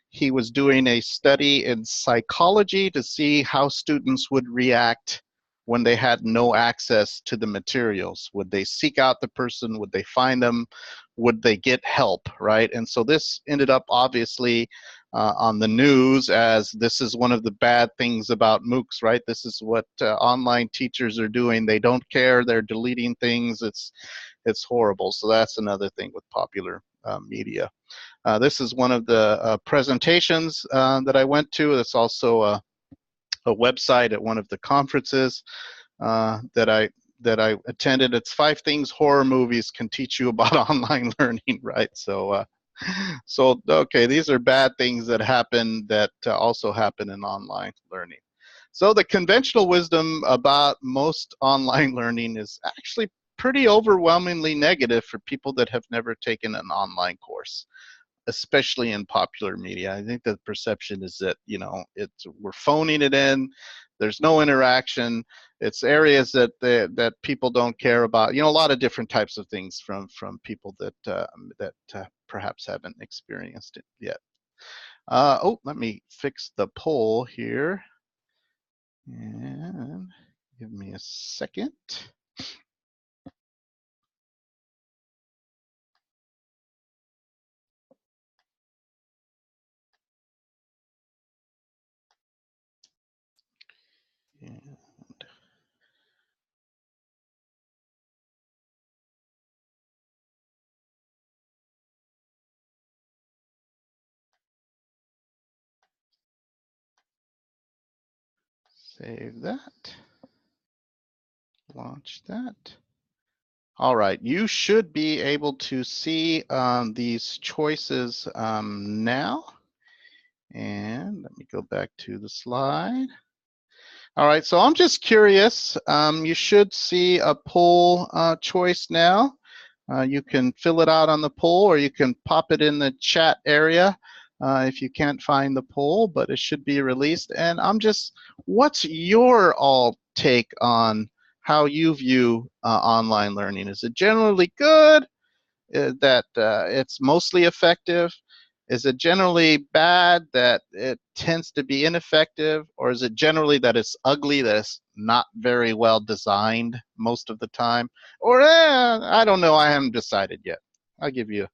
He was doing a study in psychology to see how students would react when they had no access to the materials. Would they seek out the person? Would they find them? Would they get help, right? And so this ended up obviously on the news as this is one of the bad things about MOOCs, right? This is what online teachers are doing. They don't care. They're deleting things. It's horrible. So that's another thing with popular media. This is one of the presentations that I went to. It's also a website at one of the conferences that I attended. It's 5 things horror movies can teach you about online learning, right? So okay, these are bad things that happen that also happen in online learning. So the conventional wisdom about most online learning is actually pretty overwhelmingly negative for people that have never taken an online course, especially in popular media. I think the perception is that, you know, we're phoning it in, there's no interaction, it's areas that that people don't care about, you know, a lot of different types of things from people that perhaps haven't experienced it yet. Oh, let me fix the poll here, and give me a second. And save that, launch that. All right, you should be able to see these choices now. And let me go back to the slide. All right, so I'm just curious. You should see a poll choice now. You can fill it out on the poll, or you can pop it in the chat area if you can't find the poll, but it should be released. And I'm just, what's your all take on how you view online learning? Is it generally good? That it's mostly effective? Is it generally bad, that it tends to be ineffective? Or is it generally that it's ugly, that it's not very well designed most of the time? Or I don't know, I haven't decided yet. I'll give you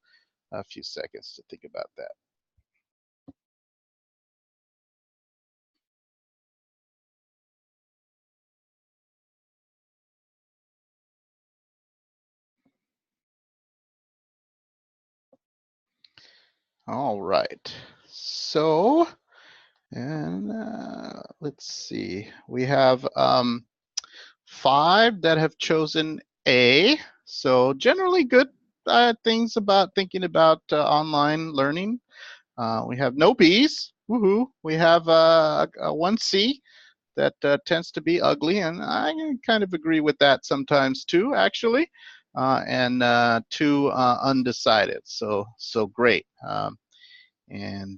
a few seconds to think about that. All right, so, and let's see, we have 5 that have chosen A. So generally good things about thinking about online learning. We have no Bs, woohoo. We have a 1C that tends to be ugly, and I kind of agree with that sometimes too, actually. And 2 undecided, so great. And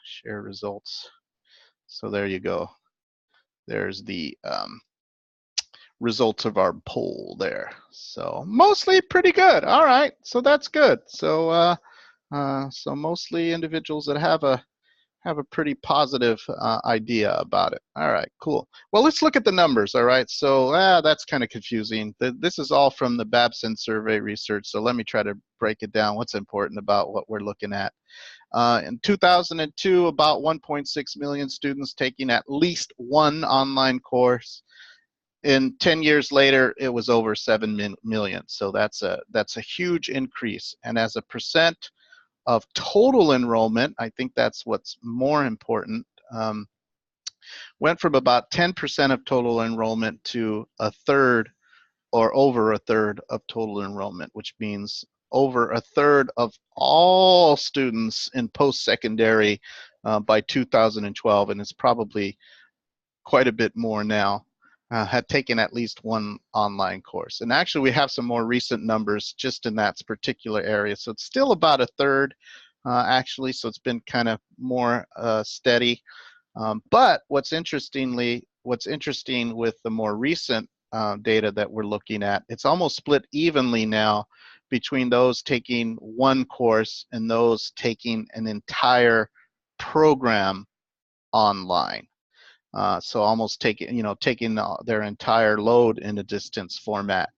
share results. So there you go. There's the results of our poll there. So mostly pretty good. All right, so that's good. So so mostly individuals that have a pretty positive idea about it. All right, cool. Well, let's look at the numbers. All right, so that's kind of confusing. This is all from the Babson survey research. So let me try to break it down. What's important about what we're looking at? In 2002, about 1.6 million students taking at least one online course. In 10 years later, it was over 7 million. So that's a huge increase. And as a percent of total enrollment, I think that's what's more important, went from about 10% of total enrollment to a third or over a third of total enrollment, which means over a third of all students in post-secondary by 2012, and it's probably quite a bit more now, had taken at least one online course. And actually, we have some more recent numbers just in that particular area. So it's still about a third, actually. So it's been kind of more steady. But what's interesting with the more recent data that we're looking at, it's almost split evenly now between those taking one course and those taking an entire program online. So almost taking their entire load in a distance format.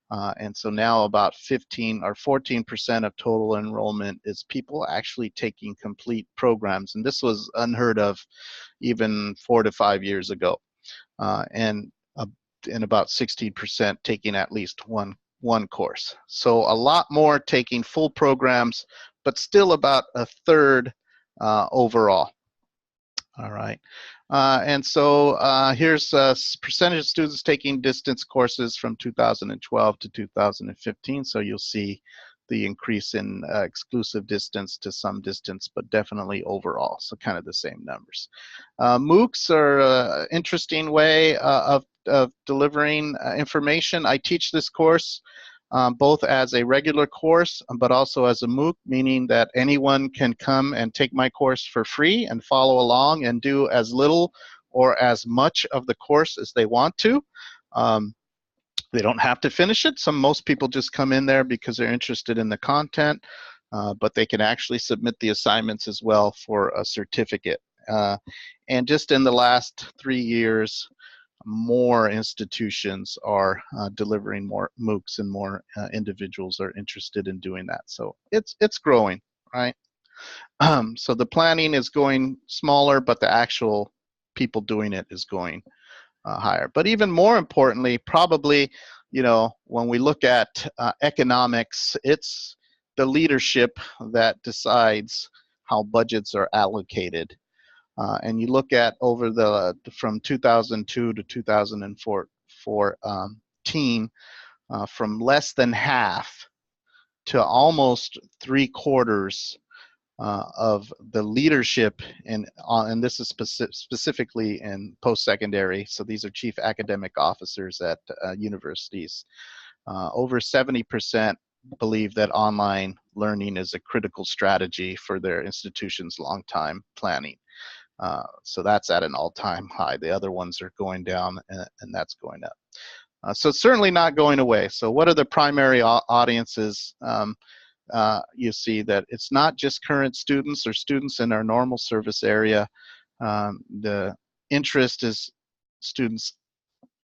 And so now about 15 or 14% of total enrollment is people actually taking complete programs. And this was unheard of even 4 to 5 years ago. And about 16% taking at least one course. So a lot more taking full programs, but still about a third overall. All right. And so here's percentage of students taking distance courses from 2012 to 2015. So you'll see the increase in exclusive distance to some distance, but definitely overall, so kind of the same numbers. MOOCs are an interesting way of delivering information. I teach this course both as a regular course, but also as a MOOC, meaning that anyone can come and take my course for free and follow along and do as little or as much of the course as they want to. They don't have to finish it. Most people just come in there because they're interested in the content, but they can actually submit the assignments as well for a certificate. And just in the last 3 years, more institutions are delivering more MOOCs, and more individuals are interested in doing that. So it's growing, right? So the planning is going smaller, but the actual people doing it is going higher. But even more importantly, probably, when we look at economics, it's the leadership that decides how budgets are allocated. And you look at from 2002 to 2014, from less than half to almost 3/4 of the leadership and this is specifically in post-secondary, so these are chief academic officers at universities. Over 70% believe that online learning is a critical strategy for their institution's long-time planning. So that's at an all-time high. The other ones are going down, and that's going up. So it's certainly not going away. So what are the primary audiences? You see that it's not just current students or students in our normal service area. The interest is students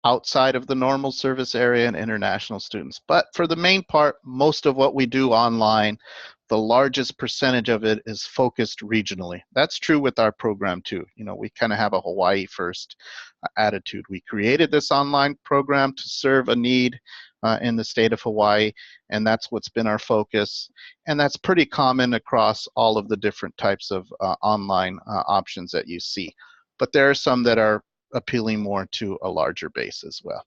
outside of the normal service area and international students. But for the main part, most of what we do online, the largest percentage of it is focused regionally. That's true with our program too. We kind of have a Hawaii first attitude. We created this online program to serve a need in the state of Hawaii, and that's what's been our focus. And that's pretty common across all of the different types of online options that you see. But there are some that are appealing more to a larger base as well.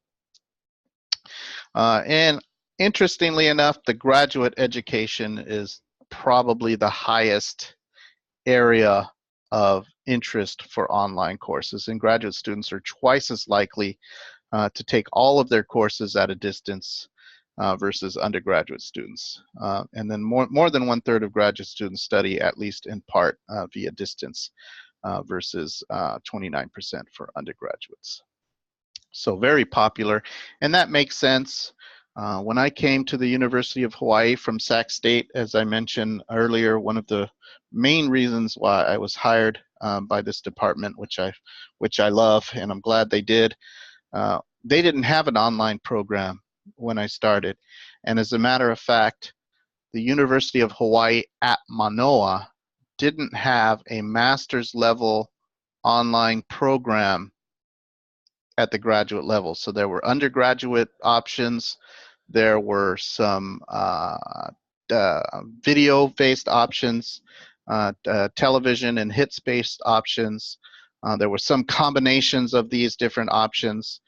And interestingly enough, the graduate education is probably the highest area of interest for online courses, and graduate students are twice as likely to take all of their courses at a distance versus undergraduate students. And then more than 1/3 of graduate students study at least in part via distance versus 29% for undergraduates. So very popular, and that makes sense. When I came to the University of Hawaii from Sac State, as I mentioned earlier, one of the main reasons why I was hired by this department, which I love, and I'm glad they did, they didn't have an online program when I started. And as a matter of fact, the University of Hawaii at Manoa didn't have a master's level online program at the graduate level. So there were undergraduate options, there were some video-based options, television and hits-based options. There were some combinations of these different options,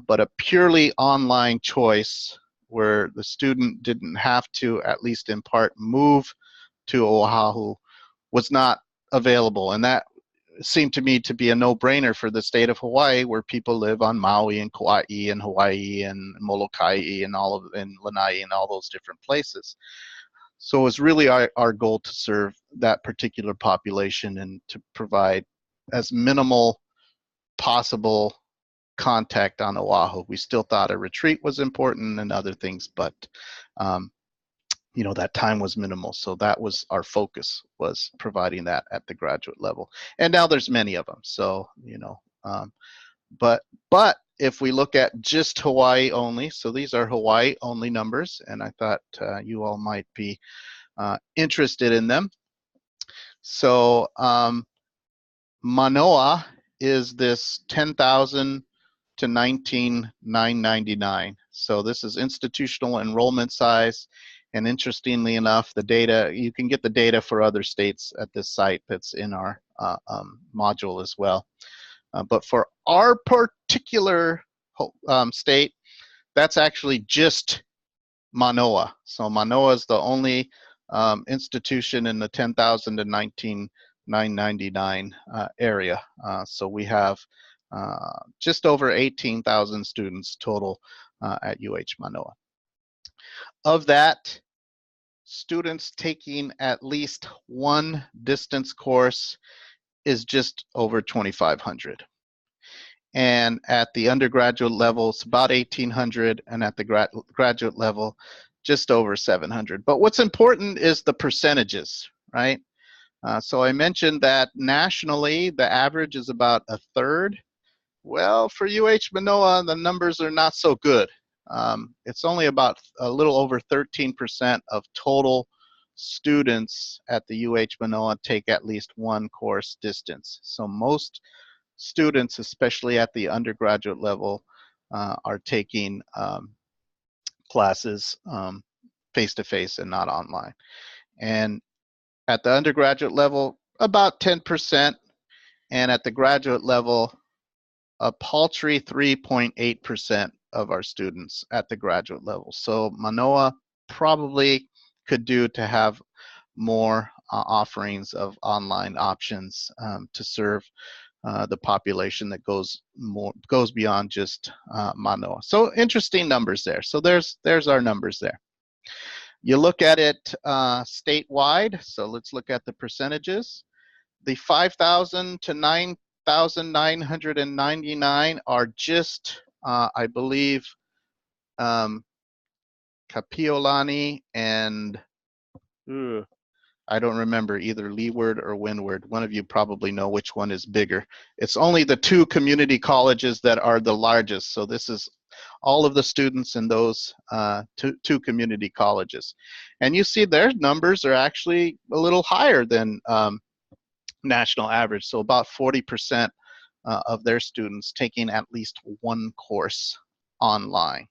but a purely online choice where the student didn't have to, at least in part, move to Oahu was not available. And that seemed to me to be a no-brainer for the state of Hawaii, where people live on Maui and Kauai and Hawaii and Molokai and Lanai and all those different places. So it was really our goal to serve that particular population and to provide as minimal possible contact on Oahu. We still thought a retreat was important and other things, but that time was minimal. So that was our focus, was providing that at the graduate level. And now there's many of them. So, but if we look at just Hawaii only, so these are Hawaii only numbers, and I thought you all might be interested in them. So Manoa is this 10,000 to 19,999. So this is institutional enrollment size. And interestingly enough, the data, you can get the data for other states at this site that's in our module as well. But for our particular state, that's actually just Manoa. So Manoa is the only institution in the 10,000 to 19,999 area. So we have just over 18,000 students total at UH Manoa. Of that, students taking at least one distance course is just over 2,500. And at the undergraduate level, it's about 1,800, and at the graduate level, just over 700. But what's important is the percentages, right? So I mentioned that nationally, the average is about a third. Well, for UH Manoa, the numbers are not so good. It's only about a little over 13% of total students at the UH Manoa take at least one course distance. So most students, especially at the undergraduate level, are taking classes face-to-face and not online. And at the undergraduate level, about 10%, and at the graduate level, a paltry 3.8% of our students at the graduate level. So Manoa probably could do to have more offerings of online options to serve the population that goes beyond just Manoa. So interesting numbers there. So there's our numbers there. You look at it statewide. So let's look at the percentages. The 5,000 to 9,999 are just, I believe, Kapiolani and I don't remember either Leeward or Windward. One of you probably know which one is bigger. It's only the two community colleges that are the largest. So this is all of the students in those two community colleges. And you see their numbers are actually a little higher than national average. So about 40% of their students taking at least one course online.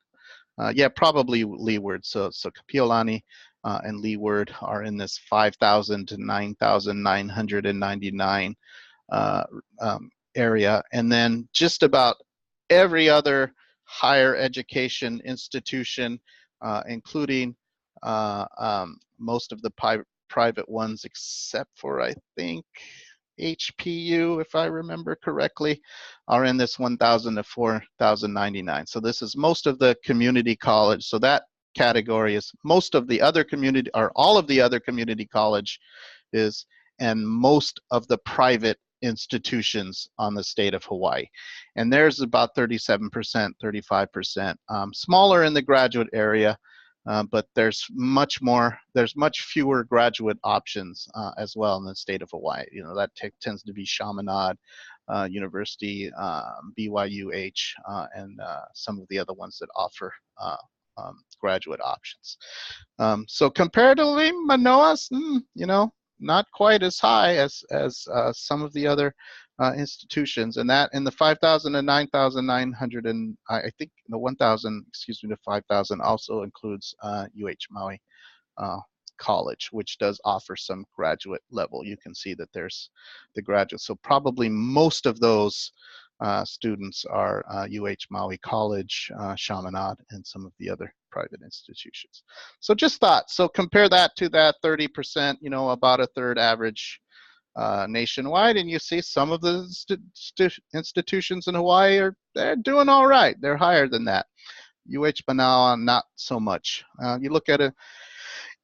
Yeah, probably Leeward. So Kapiolani and Leeward are in this 5,000 to 9,999 area. And then just about every other higher education institution, including most of the private ones, except for, I think, HPU, if I remember correctly, are in this 1,000 to 4,099. So this is most of the community college. So that category is most of the other community, or all of the other community college is, and most of the private institutions on the state of Hawaii. And there's about 37%, 35%, smaller in the graduate area, but there's much fewer graduate options as well in the state of Hawaii. You know, that tends to be Chaminade University, BYUH, and some of the other ones that offer graduate options. So comparatively, Manoa's, you know, not quite as high as some of the other institutions, and that in the 5,000 and 9,900, and I think the 1,000, excuse me, the 5,000 also includes UH Maui College, which does offer some graduate level. You can see that there's the graduate. So probably most of those students are UH Maui College, Chaminade, and some of the other private institutions. So just thought, so compare that to that 30%, you know, about a third average nationwide, and you see some of the institutions in Hawaii they're doing all right. They're higher than that. UH Manoa, not so much. You look at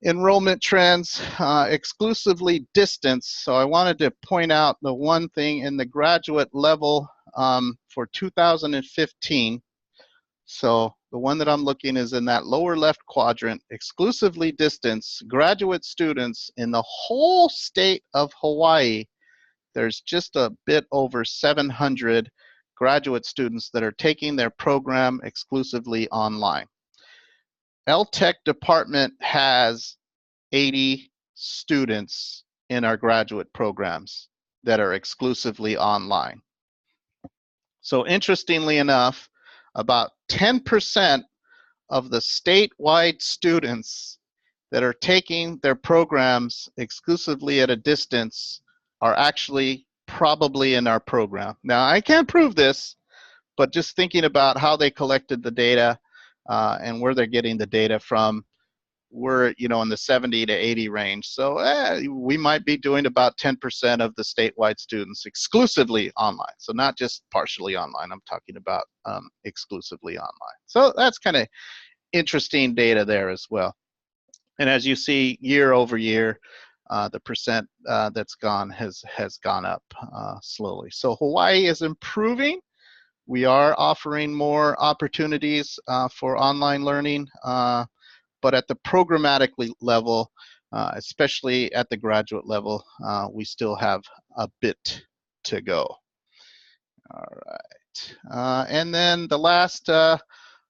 enrollment trends, exclusively distance. So I wanted to point out the one thing in the graduate level for 2015. So the one that I'm looking is in that lower left quadrant, exclusively distance, graduate students in the whole state of Hawaii. There's just a bit over 700 graduate students that are taking their program exclusively online. LTEC department has 80 students in our graduate programs that are exclusively online. So interestingly enough, about 10% of the statewide students that are taking their programs exclusively at a distance are actually probably in our program. Now, I can't prove this, but just thinking about how they collected the data, and where they're getting the data from, we're, you know, in the 70 to 80 range. So we might be doing about 10% of the statewide students exclusively online. So not just partially online, I'm talking about exclusively online. So that's kind of interesting data there as well. And as you see, year over year, the percent that's gone has gone up slowly. So Hawaii is improving. We are offering more opportunities for online learning, but at the programmatic level, especially at the graduate level, we still have a bit to go. All right. And then the last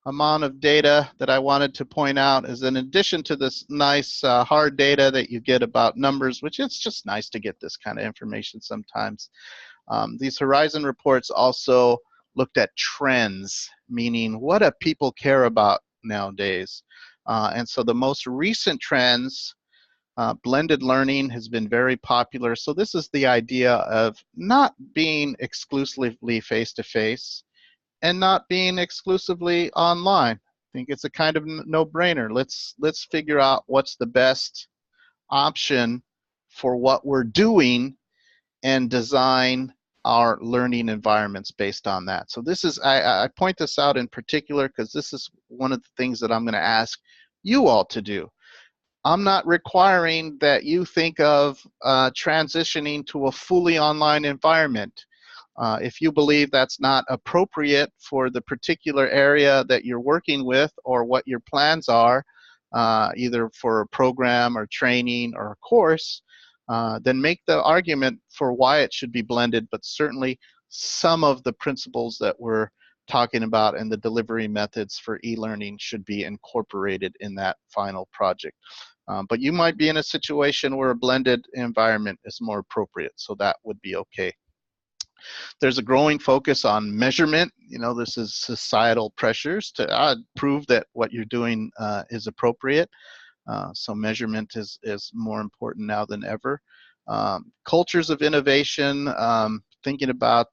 amount of data that I wanted to point out is, in addition to this nice hard data that you get about numbers, which it's just nice to get this kind of information sometimes, these Horizon reports also looked at trends, meaning what do people care about nowadays? And so the most recent trends, blended learning has been very popular. So this is the idea of not being exclusively face-to-face and not being exclusively online. I think it's a kind of no-brainer. Let's figure out what's the best option for what we're doing and design our learning environments based on that. So this is, I point this out in particular because this is one of the things that I'm going to ask you all to do. I'm not requiring that you think of transitioning to a fully online environment. If you believe that's not appropriate for the particular area that you're working with or what your plans are, either for a program or training or a course, then make the argument for why it should be blended, but certainly some of the principles that we're talking about and the delivery methods for e-learning should be incorporated in that final project. But you might be in a situation where a blended environment is more appropriate, so that would be okay. There's a growing focus on measurement. You know, this is societal pressures to prove that what you're doing is appropriate. So measurement is more important now than ever. Cultures of innovation, thinking about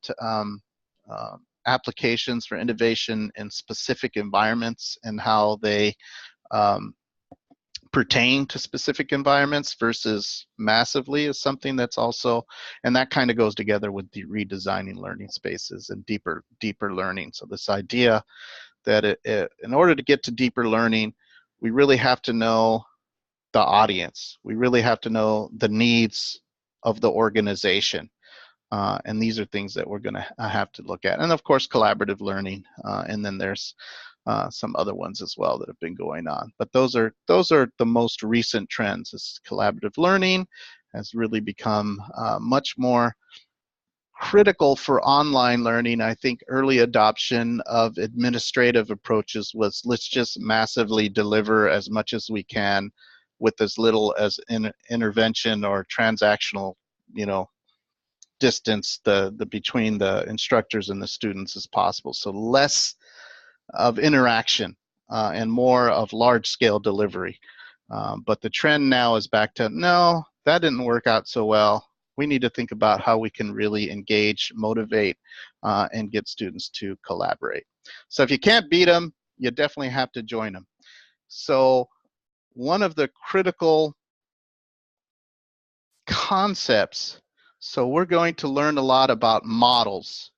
applications for innovation in specific environments and how they pertain to specific environments versus massively is something that's also, and that kind of goes together with the redesigning learning spaces and deeper learning. So this idea that in order to get to deeper learning, we really have to know the audience. We really have to know the needs of the organization. And these are things that we're going to have to look at. And of course, collaborative learning. And then there's some other ones as well that have been going on. But those are the most recent trends. This collaborative learning has really become much more critical for online learning. I think early adoption of administrative approaches was, let's just massively deliver as much as we can with as little as intervention or transactional, you know, distance between the instructors and the students as possible. So less of interaction and more of large-scale delivery. But the trend now is back to, no, that didn't work out so well. We need to think about how we can really engage, motivate, and get students to collaborate. So if you can't beat them, you definitely have to join them. So one of the critical concepts, so we're going to learn a lot about models,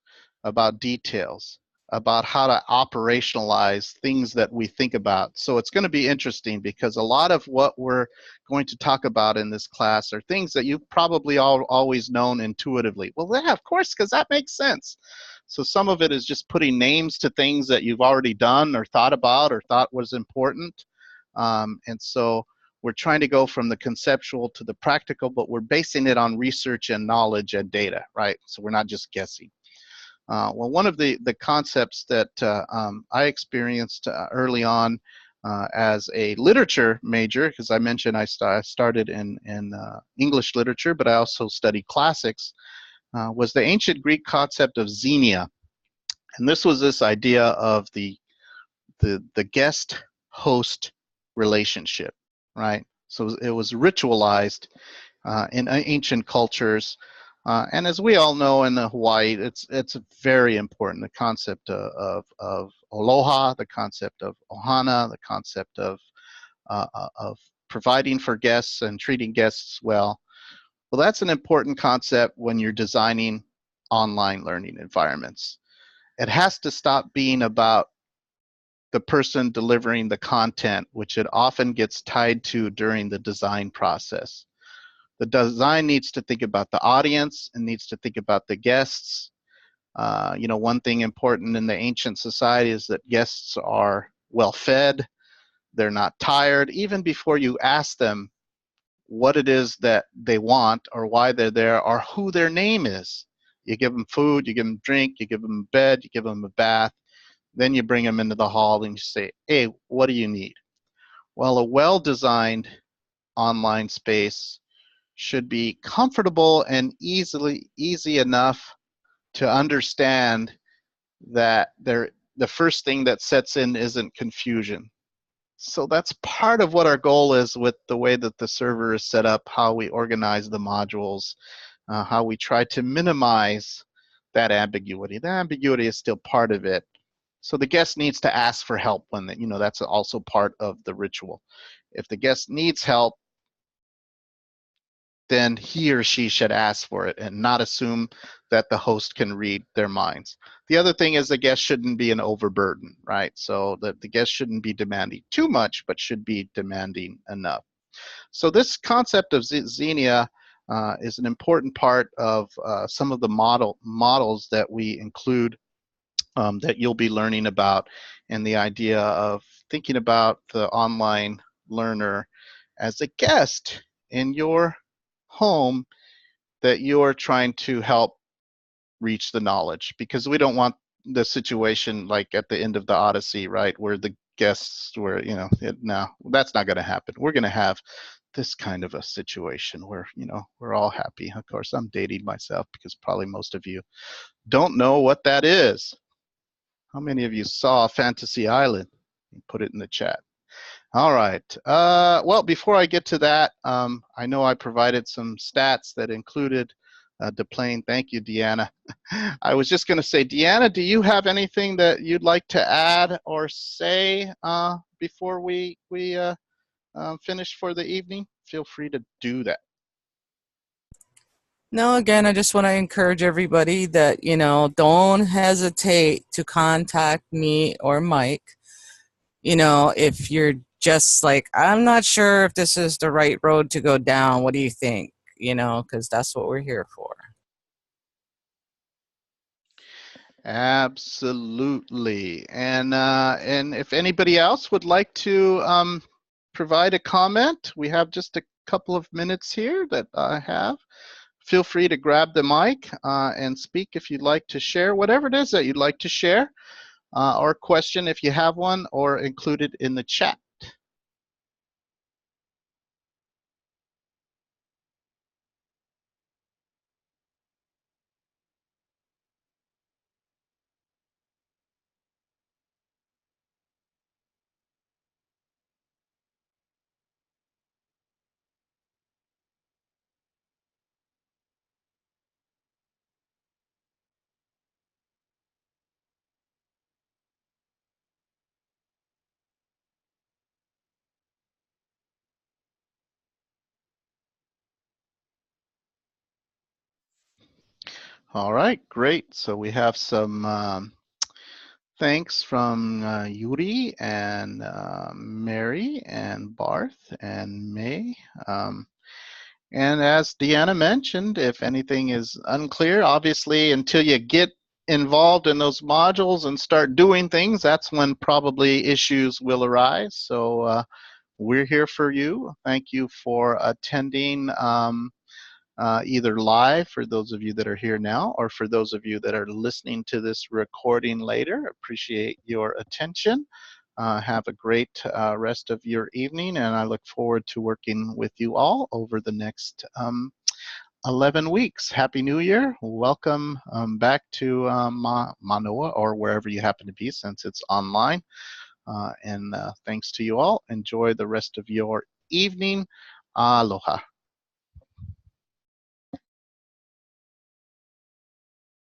about details, about how to operationalize things that we think about. So it's going to be interesting because a lot of what we're going to talk about in this class are things that you've probably always known intuitively. Well, yeah, of course, because that makes sense. So some of it is just putting names to things that you've already done or thought about or thought was important. And so we're trying to go from the conceptual to the practical, but we're basing it on research and knowledge and data, right? So we're not just guessing. Well, one of the concepts that I experienced early on as a literature major, because I mentioned I started in English literature, but I also studied classics, was the ancient Greek concept of xenia. And this was this idea of the guest-host relationship, right? So it was ritualized in ancient cultures And as we all know in Hawaii, it's very important, the concept of aloha, the concept of ohana, the concept of providing for guests and treating guests well. Well, that's an important concept when you're designing online learning environments. It has to stop being about the person delivering the content, which it often gets tied to during the design process. The design needs to think about the audience and needs to think about the guests. One thing important in the ancient society is that guests are well fed, they're not tired, even before you ask them what it is that they want or why they're there or who their name is. You give them food, you give them drink, you give them a bed, you give them a bath, then you bring them into the hall and you say, hey, what do you need? Well, a well-designed online space should be comfortable and easy enough to understand that the first thing that sets in isn't confusion. So that's part of what our goal is with the way that the server is set up, how we organize the modules, how we try to minimize that ambiguity. The ambiguity is still part of it. So the guest needs to ask for help when that's also part of the ritual. If the guest needs help, then he or she should ask for it and not assume that the host can read their minds. The other thing is the guest shouldn't be an overburden, right? So the guest shouldn't be demanding too much, but should be demanding enough. So this concept of Xenia is an important part of some of the models that we include that you'll be learning about, and the idea of thinking about the online learner as a guest in your home that you're trying to help reach the knowledge, because we don't want the situation like at the end of the Odyssey, right, where the guests were, no, that's not going to happen. We're going to have this kind of a situation where, we're all happy. Of course, I'm dating myself because probably most of you don't know what that is. How many of you saw Fantasy Island? Put it in the chat. All right. Well, before I get to that, I know I provided some stats that included Deplane. Thank you, Deanna. I was just going to say, Deanna, do you have anything that you'd like to add or say before we finish for the evening? Feel free to do that. No, again, I just want to encourage everybody that, don't hesitate to contact me or Mike. If you're just like, I'm not sure if this is the right road to go down, what do you think? Because that's what we're here for. Absolutely. And if anybody else would like to provide a comment, we have just a couple of minutes here that I have. Feel free to grab the mic and speak if you'd like to share whatever it is that you'd like to share, or question if you have one, or include it in the chat. All right, great. So we have some thanks from Yuri and Mary and Barth and May. And as Deanna mentioned, if anything is unclear, obviously until you get involved in those modules and start doing things, that's when probably issues will arise. So we're here for you. Thank you for attending either live for those of you that are here now, or for those of you that are listening to this recording later. Appreciate your attention. Have a great rest of your evening, and I look forward to working with you all over the next 11 weeks. Happy New Year. Welcome back to Manoa, or wherever you happen to be, since it's online. And thanks to you all. Enjoy the rest of your evening. Aloha.